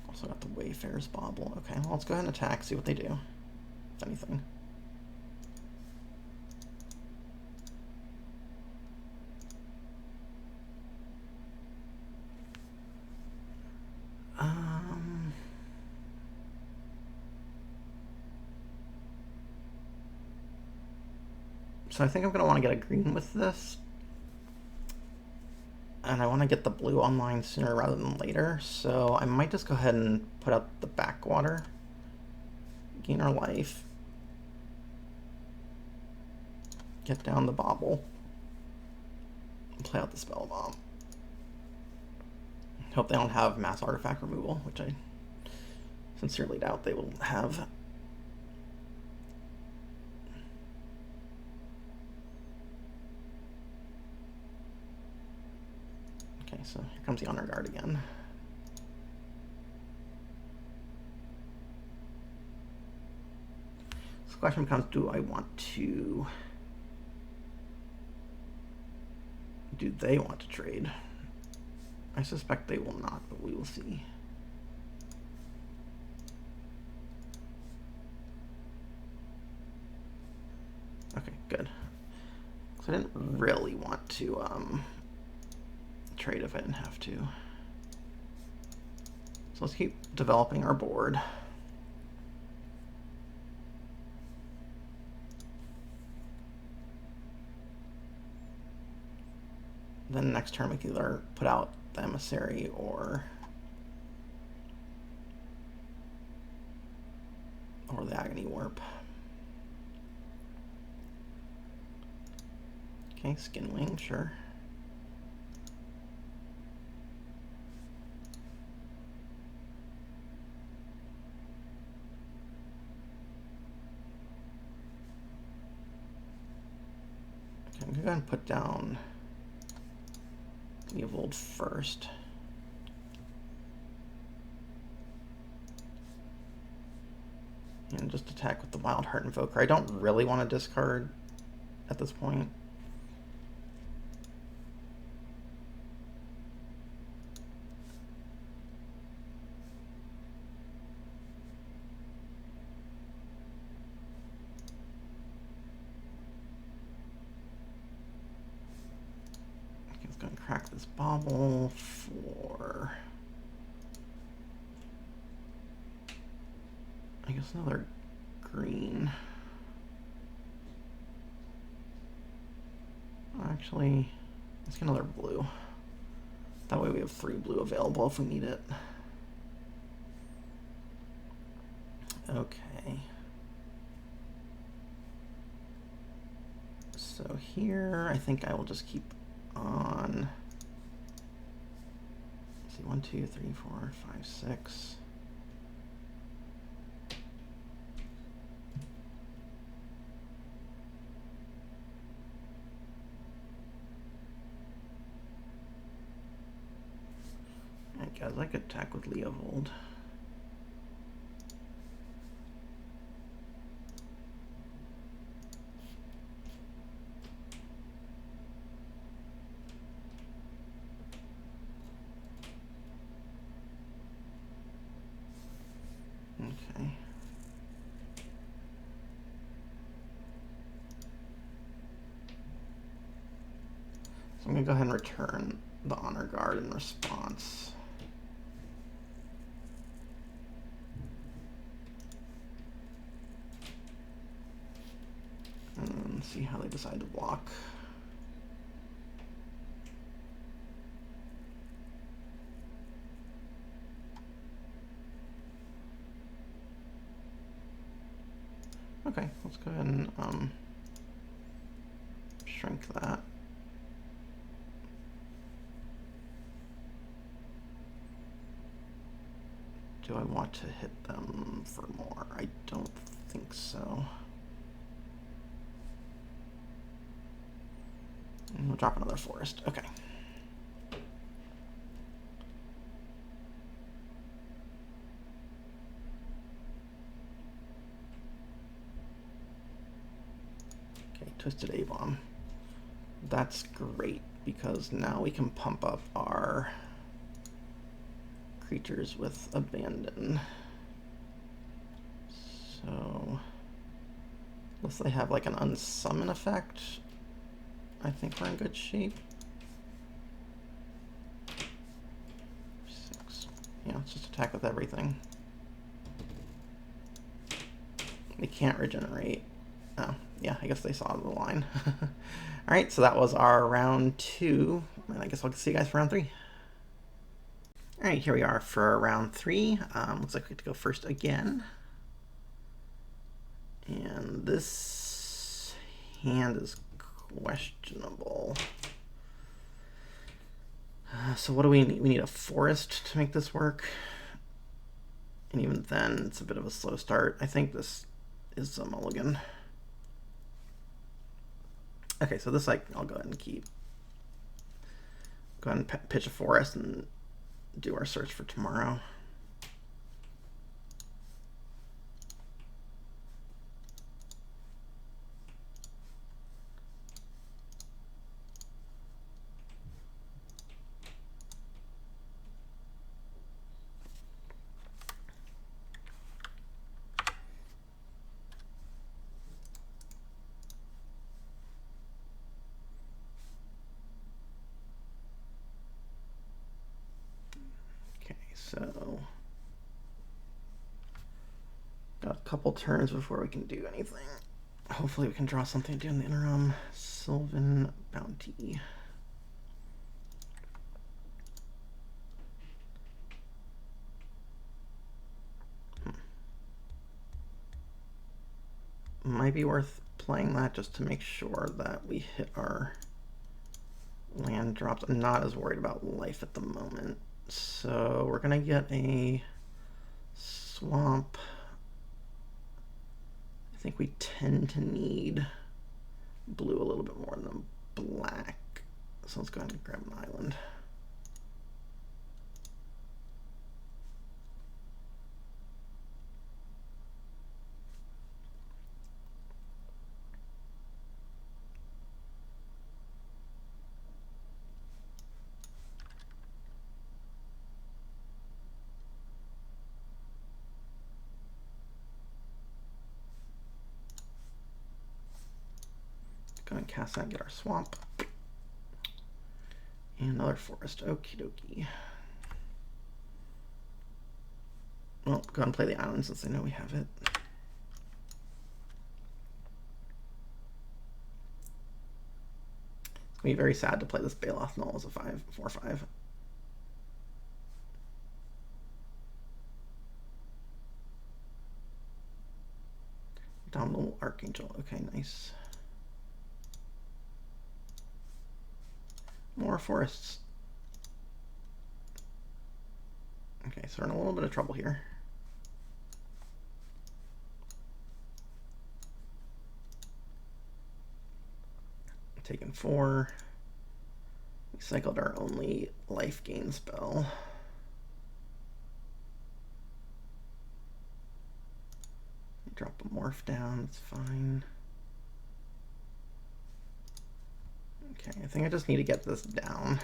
Also got the Wayfarer's Bauble. Okay, well, let's go ahead and attack, see what they do, if anything. So I think I'm going to want to get a green with this. And I want to get the blue online sooner rather than later, so I might just go ahead and put out the backwater, gain our life, get down the Bauble, and play out the Spell Bomb. Hope they don't have mass artifact removal, which I sincerely doubt they will have. Okay, so here comes the honor guard again. So the question becomes, do I want to... Do they want to trade? I suspect they will not, but we will see. Okay, good. So I didn't really want to trade if I didn't have to. So let's keep developing our board. Then next turn we can either put out the emissary or the agony warp. Okay, skin wing, sure. Okay, I'm gonna go ahead and put down Leovold first. And just attack with the Wild Heart Invoker. I don't really want to discard at this point. Okay, let's go and crack this bauble for... I guess another green. Actually, let's get another blue. That way we have 3 blue available if we need it. Okay. So here, I think I will just keep on. Let's see, 1, 2, 3, 4, 5, 6. Guys, I could attack with Leovold. Okay. So I'm gonna go ahead and return the Honor Guard in response. And see how they decide to block. Okay, let's go ahead and shrink that. Do I want to hit them for more? I don't think so. And we'll drop another forest. Okay. Okay, Twisted A-Bomb. That's great because now we can pump up our creatures with Abandon. So, unless they have like an unsummon effect, I think we're in good shape. 6. Yeah, let's just attack with everything. They can't regenerate. Oh, yeah, I guess they saw the line. All right, so that was our round 2. And I guess I'll see you guys for round 3. All right, here we are for round 3. Looks like we get to go first again. And this hand is questionable. So what do we need? We need a forest to make this work. And even then, it's a bit of a slow start. I think this is a mulligan. Okay, so this I'll go ahead and keep. Go ahead and pitch a forest and do our search for tomorrow. So, got a couple turns before we can do anything. Hopefully we can draw something to do in the interim. Sylvan Bounty. Might be worth playing that just to make sure that we hit our land drops. I'm not as worried about life at the moment. So we're going to get a swamp. I think we tend to need blue a little bit more than black. So let's go ahead and grab an island. Go ahead and cast that and get our swamp. And another forest. Okie dokie. Well, go ahead and play the island since I know we have it. It's going to be very sad to play this Baloth Null as a 4/5. Dominal Archangel. Okay, nice. More forests. Okay, so we're in a little bit of trouble here. Taking 4. We cycled our only life gain spell. Drop a morph down, it's fine. Okay, I think I just need to get this down.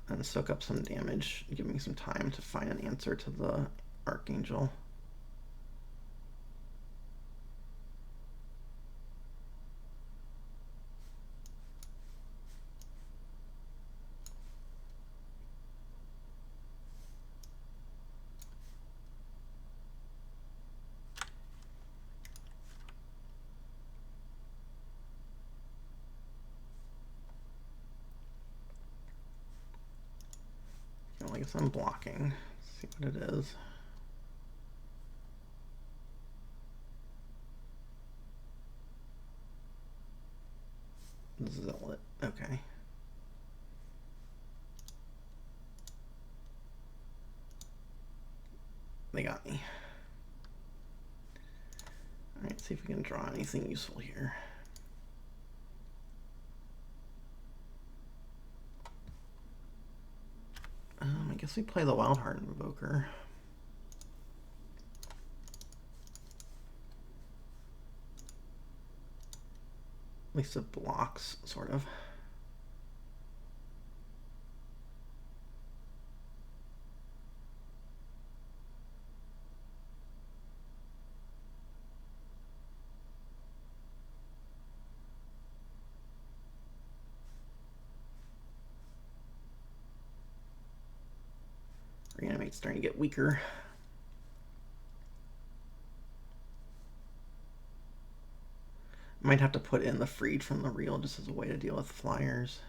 And soak up some damage, give me some time to find an answer to the Archangel. I guess I'm blocking. Let's see what it is. Zealot. Okay. They got me. Alright, see if we can draw anything useful here. I guess we play the Wildheart Invoker. At least it blocks, sort of. Reanimate's starting to get weaker. Might have to put in the freed from the real just as a way to deal with flyers.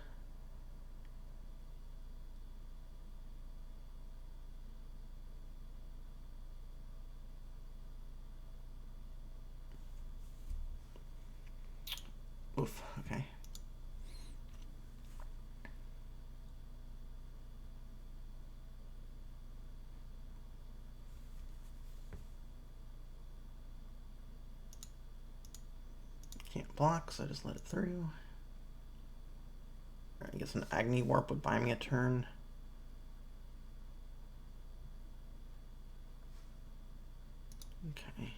Can't block, so I just let it through. I guess an Agni Warp would buy me a turn. Okay.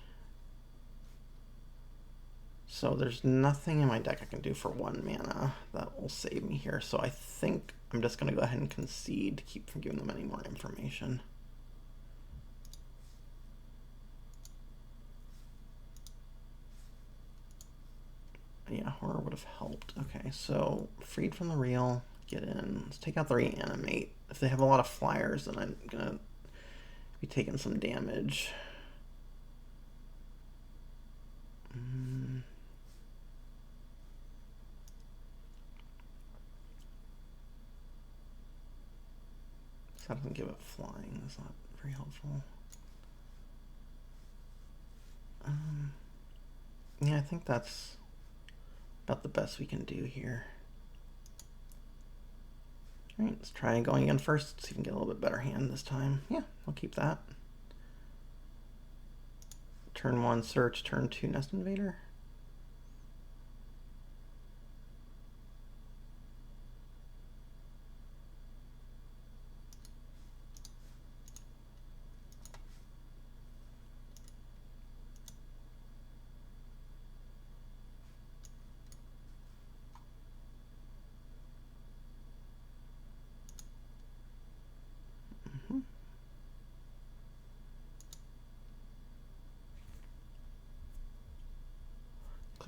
So there's nothing in my deck I can do for 1 mana that will save me here. So I think I'm just going to go ahead and concede to keep from giving them any more information. Yeah, horror would have helped. Okay, so freed from the real, get in. Let's take out the reanimate. If they have a lot of flyers, then I'm going to be taking some damage. So that doesn't give it flying. That's not very helpful. Yeah, I think that's about the best we can do here. All right, let's try going in first, see if we can get a little bit better hand this time. Yeah, I'll keep that. Turn 1 search, turn 2 nest invader.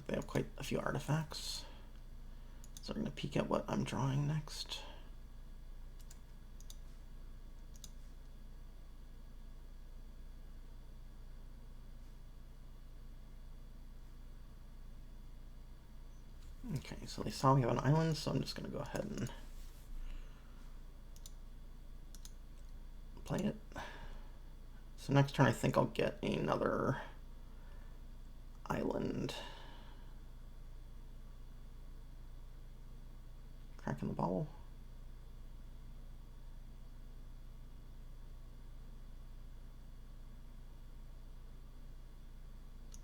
They have quite a few artifacts. So we're going to peek at what I'm drawing next. Okay, so they saw we have an island, so I'm just going to go ahead and play it. So next turn I think I'll get another island. Cracking the bottle.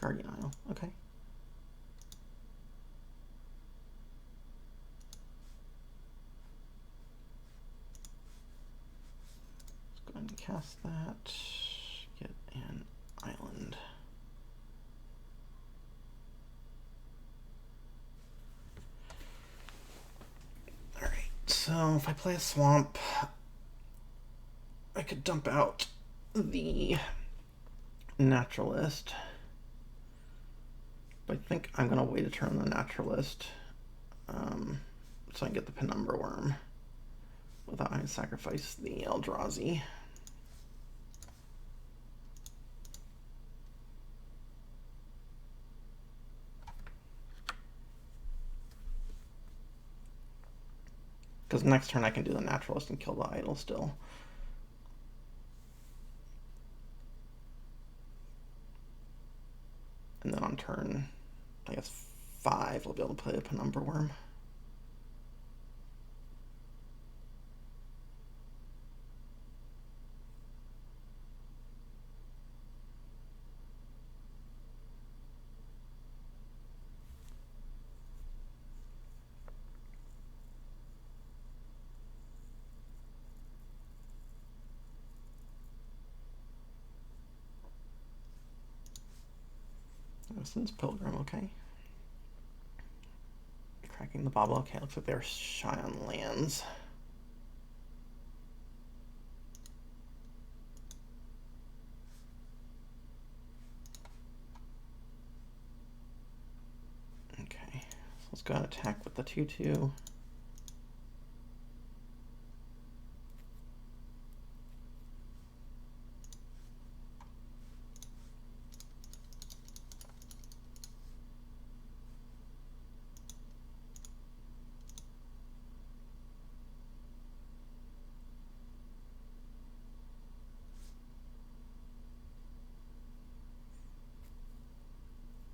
Guardian Isle, okay. Let's go ahead and cast that. Get an island. Alright, so if I play a swamp, I could dump out the naturalist. But I think I'm going to wait a turn on the naturalist so I can get the Penumbra Worm without having to sacrifice the Eldrazi. Because next turn I can do the naturalist and kill the idol still. And then on turn, I guess 5, I'll be able to play a Penumbra Worm. Since Pilgrim, okay. Cracking the bauble, okay, looks like they're shy on lands. Okay, so let's go and attack with the 2/2.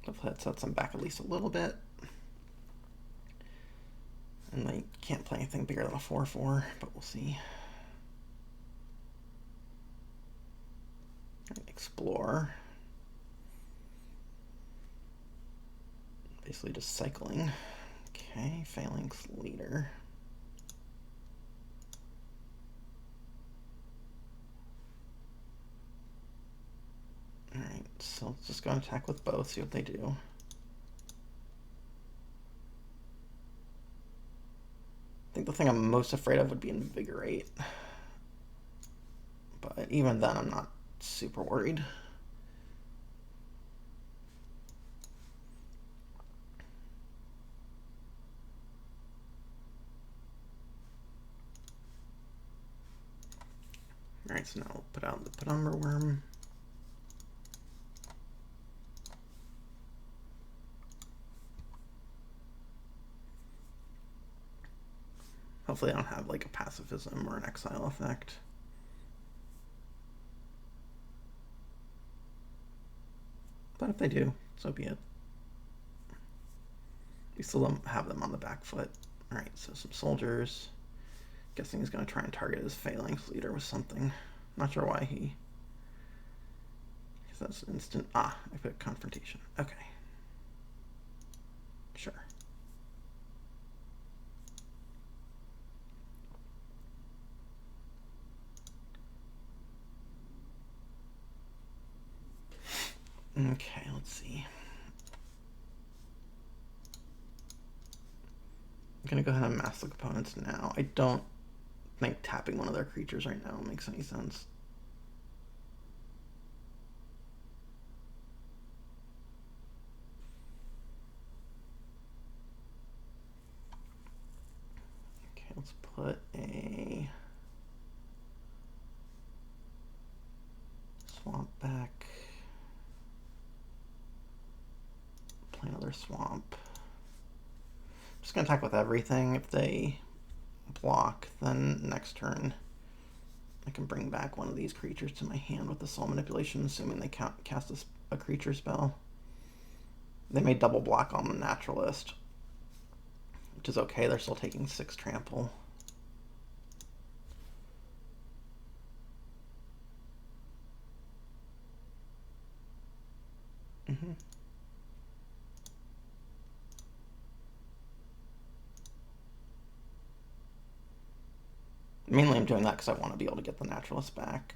Hopefully that sets them back at least a little bit. And they can't play anything bigger than a 4/4, but we'll see. Explore. Basically just cycling. Okay, Phalanx Leader. Alright, so let's just go and attack with both, see what they do. I think the thing I'm most afraid of would be Invigorate. But even then, I'm not super worried. Alright, so now we'll put out the Penumbra Worm. Hopefully I don't have like a pacifism or an exile effect. But if they do, so be it. We still don't have them on the back foot. Alright, so some soldiers. Guessing he's going to try and target his Phalanx Leader with something. Not sure why he... Because that's instant... Ah, I put Confrontation. Okay. Sure. Okay, let's see. I'm going to go ahead and mass the opponents now. I don't think tapping one of their creatures right now makes any sense. Okay, let's put a swamp back. Play another swamp. I'm just going to attack with everything. If they block, then next turn I can bring back one of these creatures to my hand with the Soul Manipulation, assuming they cast a creature spell. They may double block on the Naturalist, which is okay. They're still taking 6 trample. Mainly I'm doing that because I want to be able to get the Naturalist back.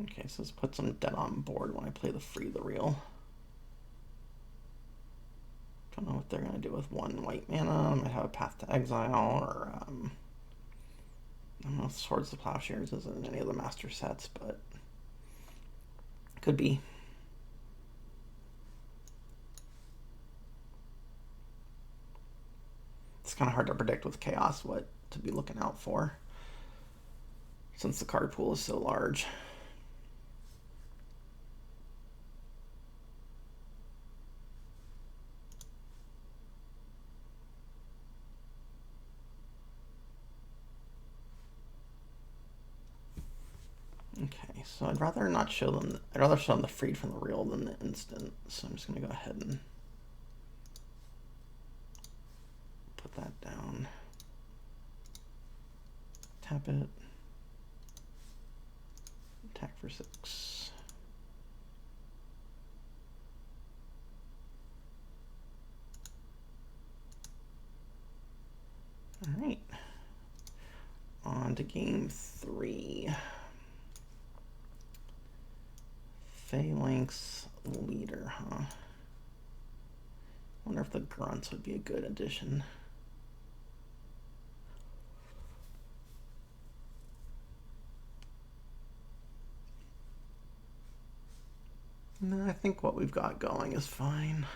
Okay, so let's put some dead on board when I play the Free the Real. Don't know what they're going to do with 1 white mana. Might have a Path to Exile, or I don't know if Swords to Plowshares is in any of the master sets, but could be. It's kind of hard to predict with Chaos what to be looking out for, since the card pool is so large. Okay, so I'd rather not show them. I'd rather show them the Freed from the Real than the instant. So I'm just gonna go ahead and put that down. Tap it. Attack for 6. All right. On to game 3. Phalanx Leader, huh? Wonder if the Grunts would be a good addition. No, I think what we've got going is fine.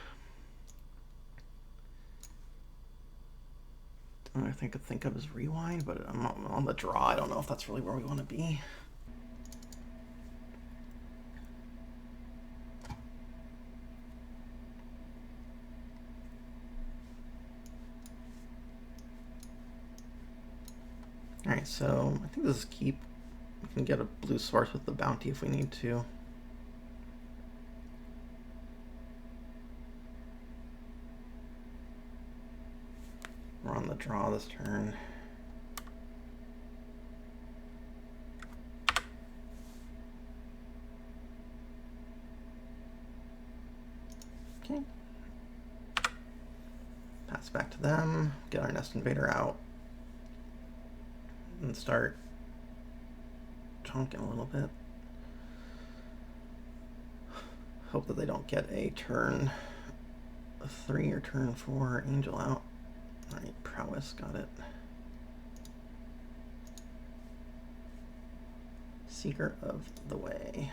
The only thing I could think of is Rewind, but I'm on the draw. I don't know if that's really where we want to be. Alright, so I think this is keep. We can get a blue source with the bounty if we need to. We're on the draw this turn. Okay. Pass back to them, get our Nest Invader out, and start chunking a little bit. Hope that they don't get a turn 3 or turn 4 Angel out. Alright, Prowess, got it. Seeker of the Way.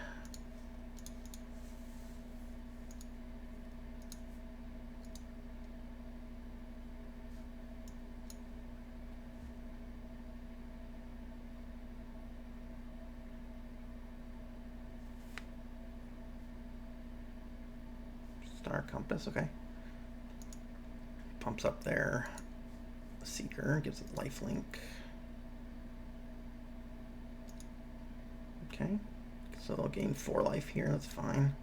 Star Compass, okay. Pumps up their Seeker, gives it lifelink. Okay, so they'll gain 4 life here, that's fine.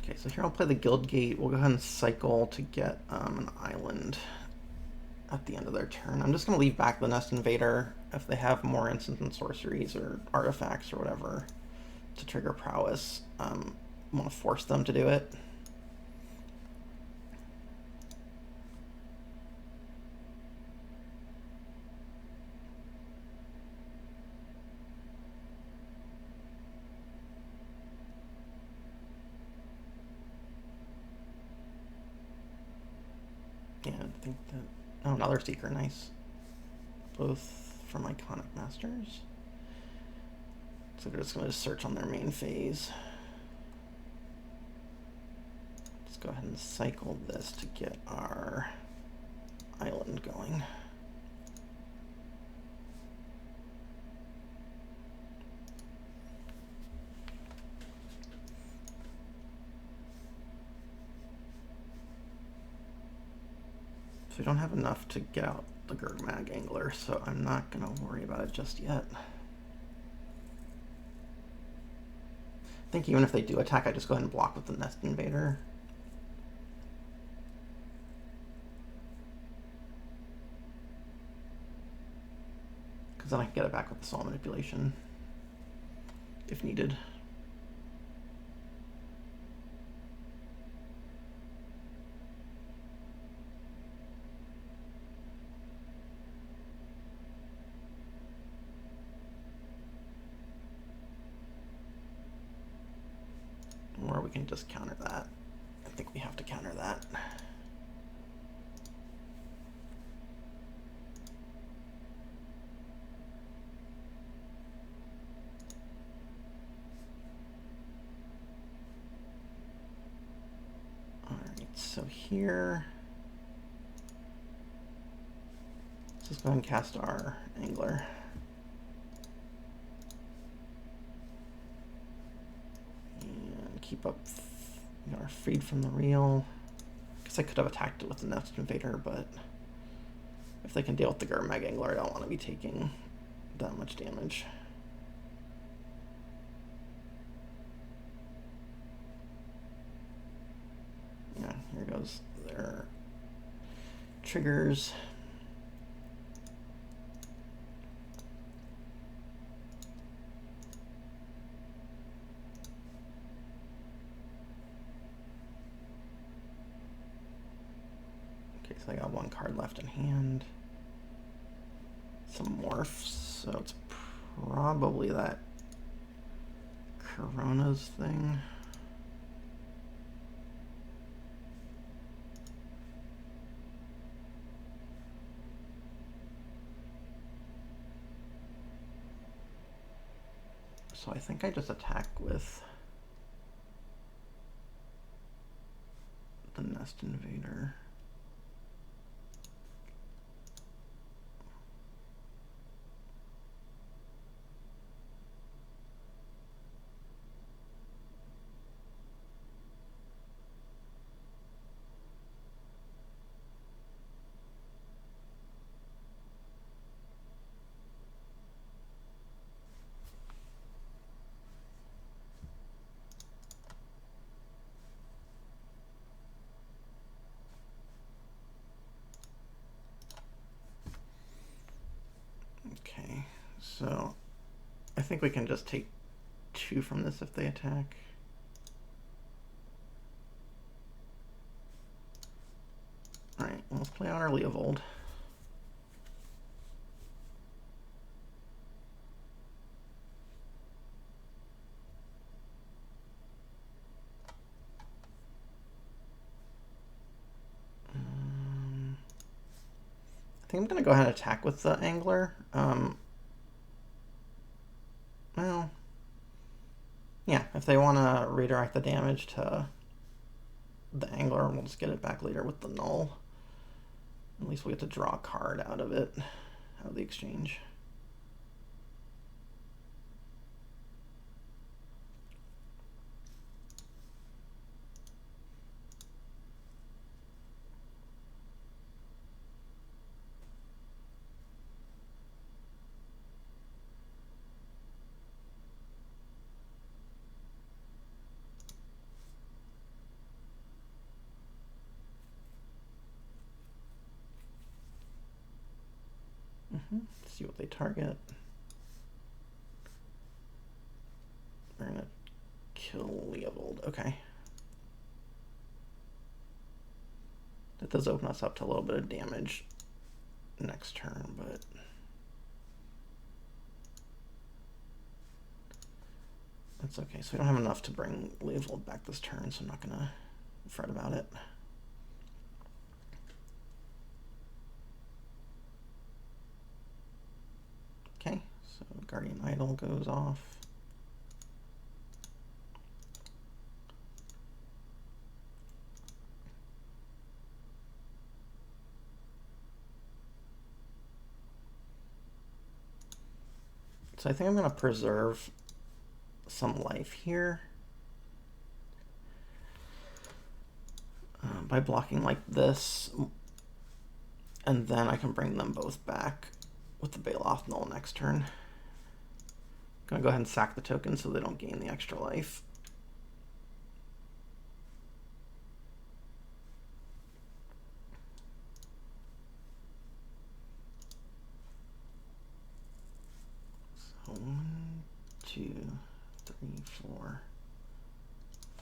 Okay, so here I'll play the Guild Gate. We'll go ahead and cycle to get an island at the end of their turn. I'm just going to leave back the Nest Invader if they have more instants and sorceries or artifacts or whatever to trigger Prowess. I want to force them to do it. Yeah, I think that... Oh, another Seeker, nice. Both from Iconic Masters. So they're just going to search on their main phase. Let's go ahead and cycle this to get our island going. So we don't have enough to get out the Gurgmag Angler, so I'm not going to worry about it just yet. I think even if they do attack, I just go ahead and block with the Nest Invader. Because then I can get it back with the Soul Manipulation if needed. Or we can just counter that. I think we have to counter that. Alright, so here, let's just go ahead and cast our Angler. Keep up our Freed from the Real. I guess I could have attacked it with the Nest Invader, but if they can deal with the Gurmag Angler, I don't want to be taking that much damage. Yeah, here goes their triggers. So I got 1 card left in hand. Some morphs, so it's probably that Corona's thing. So I think I just attack with the Nest Invader. So I think we can just take 2 from this if they attack. Alright, well, let's play out our Leovold. I think I'm going to go ahead and attack with the Angler. Well, yeah, if they want to redirect the damage to the Angler, we'll just get it back later with the Null. At least we get to draw a card out of it, out of the exchange. See what they target. We're gonna kill Leovold. Okay. That does open us up to a little bit of damage next turn, but that's okay. So we don't have enough to bring Leovold back this turn, so I'm not gonna fret about it. Okay, so Guardian Idol goes off. So I think I'm going to preserve some life here by blocking like this, and then I can bring them both back with the Baloth Null next turn. I'm going to go ahead and sack the token so they don't gain the extra life. So 1, 2, 3, 4,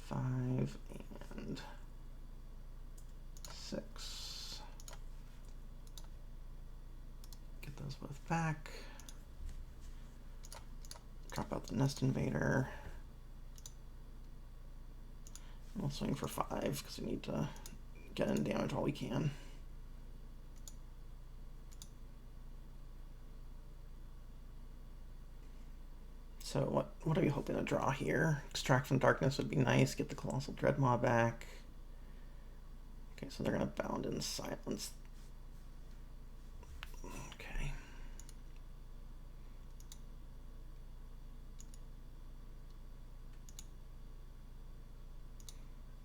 5, and 6. Get those both back. Drop out the Nest Invader. We'll swing for 5 because we need to get in damage while we can. So what are you hoping to draw here? Extract from Darkness would be nice. Get the Colossal Dreadmaw back. Okay, so they're going to Bound in Silence. Okay.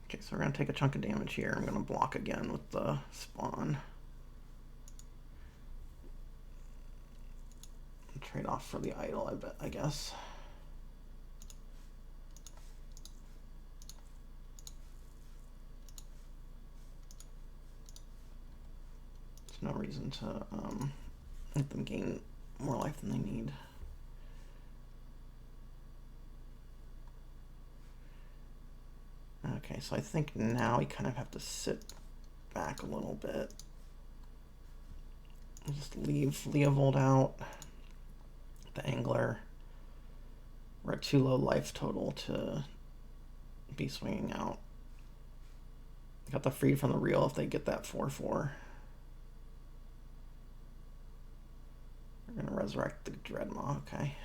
Okay, so we're going to take a chunk of damage here. I'm going to block again with the Spawn. Trade off for the Idol, I guess. There's no reason to let them gain more life than they need. Okay, so I think now we kind of have to sit back a little bit. We'll just leave Leovold out. The Angler. We're at too low life total to be swinging out. Got the Freed from the Real if they get that 4/4. We're going to resurrect the Dreadmaw, okay.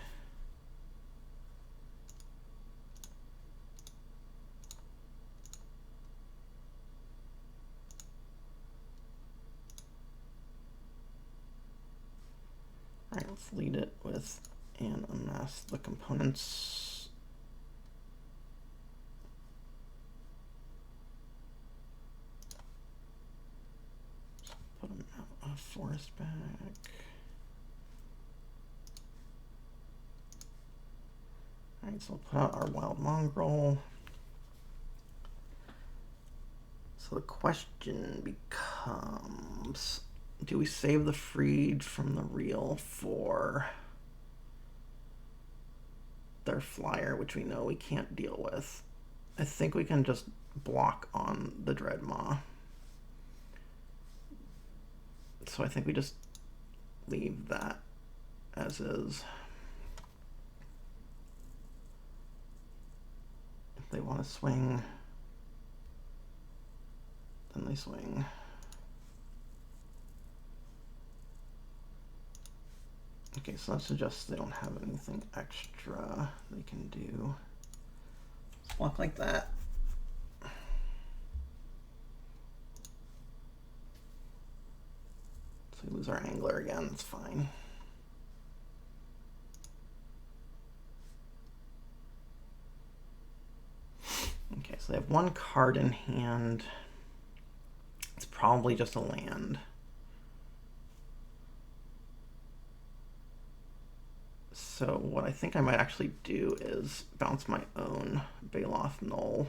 Alright, let's lead it with and unmask the components. So put them out of forest back. Alright, so we'll put out our Wild Mongrel. So the question becomes, do we save the Freed from the Real for their flyer, which we know we can't deal with. I think we can just block on the Dreadmaw. So I think we just leave that as is. If they want to swing, then they swing. Okay, so that suggests they don't have anything extra they can do. Let's block like that. So we lose our angler again, it's fine. Okay, so they have one card in hand. It's probably just a land. So what I think I might actually do is bounce my own Baloth Null.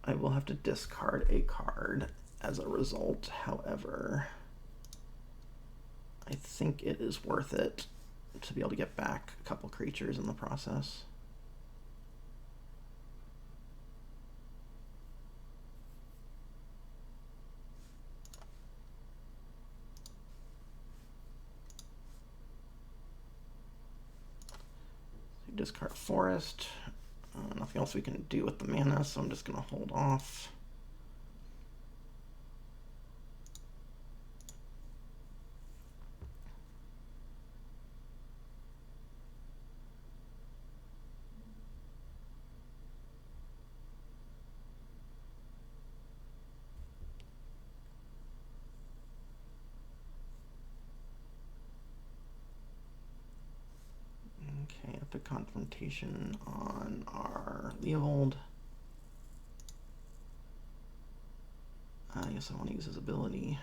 I will have to discard a card as a result. However, I think it is worth it to be able to get back a couple creatures in the process. Discard forest. Nothing else we can do with the mana, so I'm just going to hold off. Okay, epic confrontation on our Leovold. I guess I want to use his ability.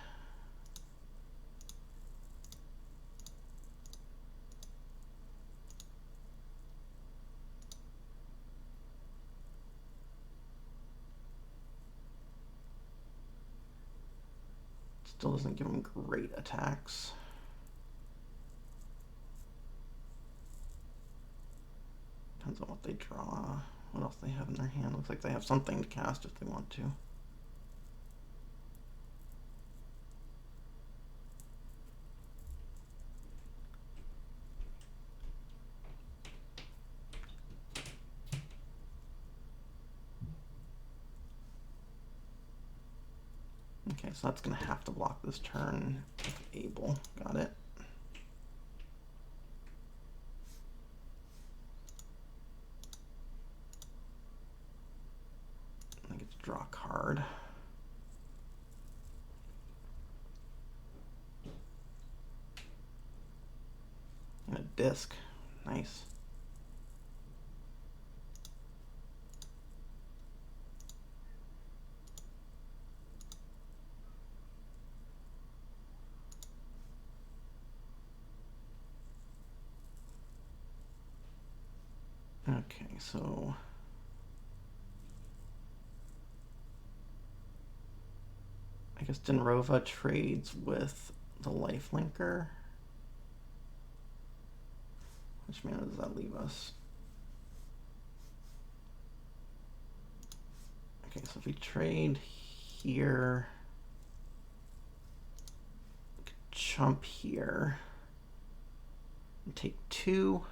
Still doesn't give him great attacks. Depends on what they draw, what else they have in their hand. Looks like they have something to cast if they want to. Okay, so that's going to have to block this turn if able. Got it. I get to draw a card. And a disc. Nice. Okay, so I guess Denrova trades with the lifelinker. Which mana does that leave us? Okay, so if we trade here, we could chump here and take 2.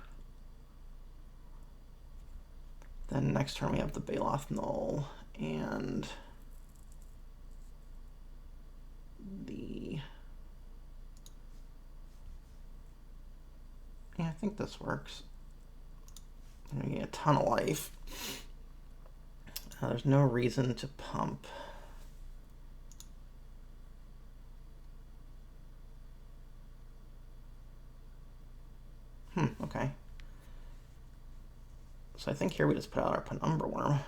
Then next turn we have the Baloth Null and the... Yeah, I think this works. I'm gonna get a ton of life. There's no reason to pump. Okay. So I think here we just put out our Penumbra Worm.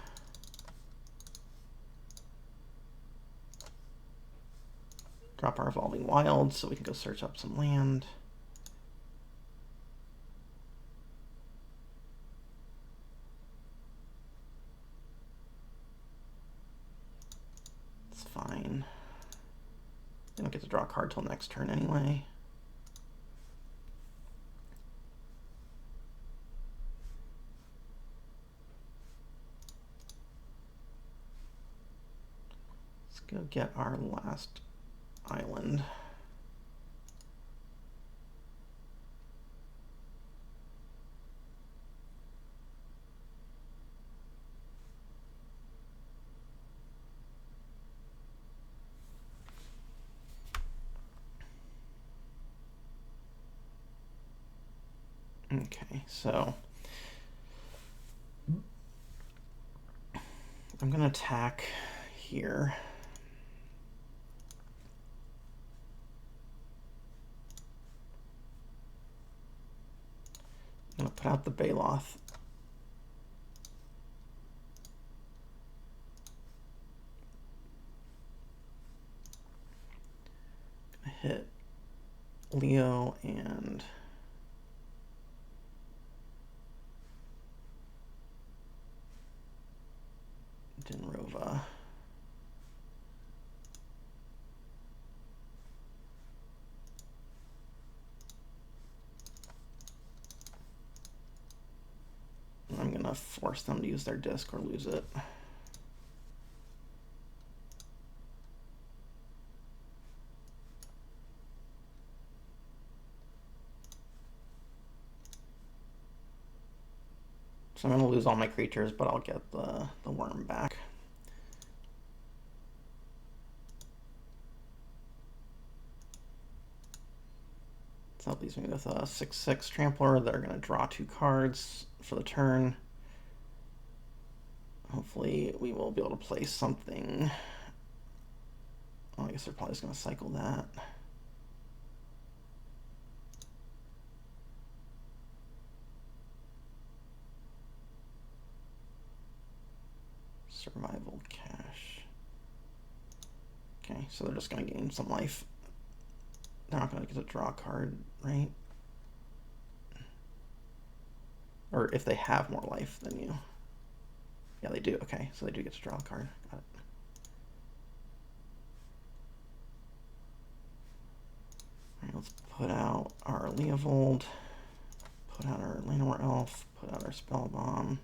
Drop our Evolving Wild so we can go search up some land. It's fine. They don't get to draw a card till next turn anyway. go get our last island. Okay, so I'm gonna attack here. I'm gonna put out the Baloth. Gonna hit Leo and Dinrova. I'm gonna force them to use their disc or lose it. So I'm gonna lose all my creatures, but I'll get the worm back. So that leaves me with a 6/6 Trampler. They're gonna draw 2 cards for the turn. Hopefully we will be able to play something. Well, I guess they're probably just gonna cycle that. Survival cache. Okay, so they're just going to gain some life. They're not going to get to draw a card, right? Or if they have more life than you. Yeah, they do. Okay, so they do get to draw a card. Got it. All right, let's put out our Leovold. Put out our Llanowar Elf. Put out our Spell Bomb.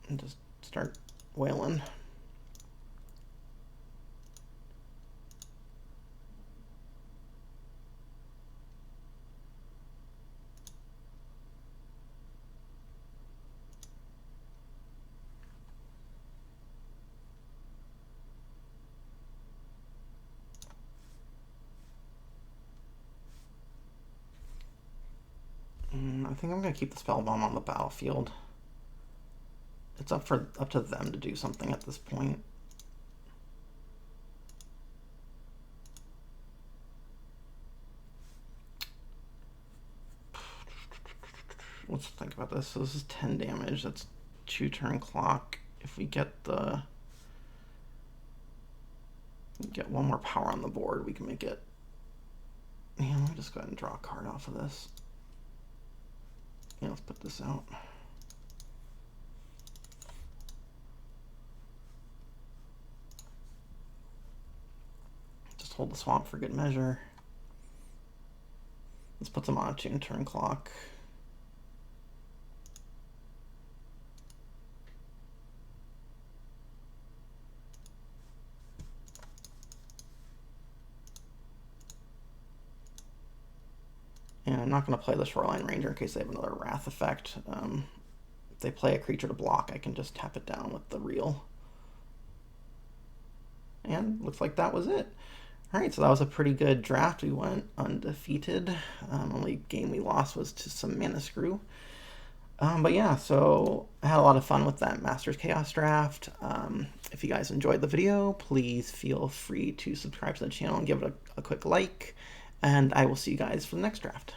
And just start wailing. I think I'm going to keep the Spell Bomb on the battlefield. It's up to them to do something at this point. Let's think about this. So this is 10 damage. That's 2 turn clock. If we get one more power on the board, we can make it. Yeah, let me just go ahead and draw a card off of this. Yeah, let's put this out. Just hold the swamp for good measure. Let's put some on a 2 turn clock. And I'm not going to play the Shoreline Ranger in case they have another Wrath effect. If they play a creature to block, I can just tap it down with the reel. And looks like that was it. Alright, so that was a pretty good draft. We went undefeated. Only game we lost was to some Mana Screw. But yeah, so I had a lot of fun with that Masters Chaos draft. If you guys enjoyed the video, please feel free to subscribe to the channel and give it a quick like. And I will see you guys for the next draft.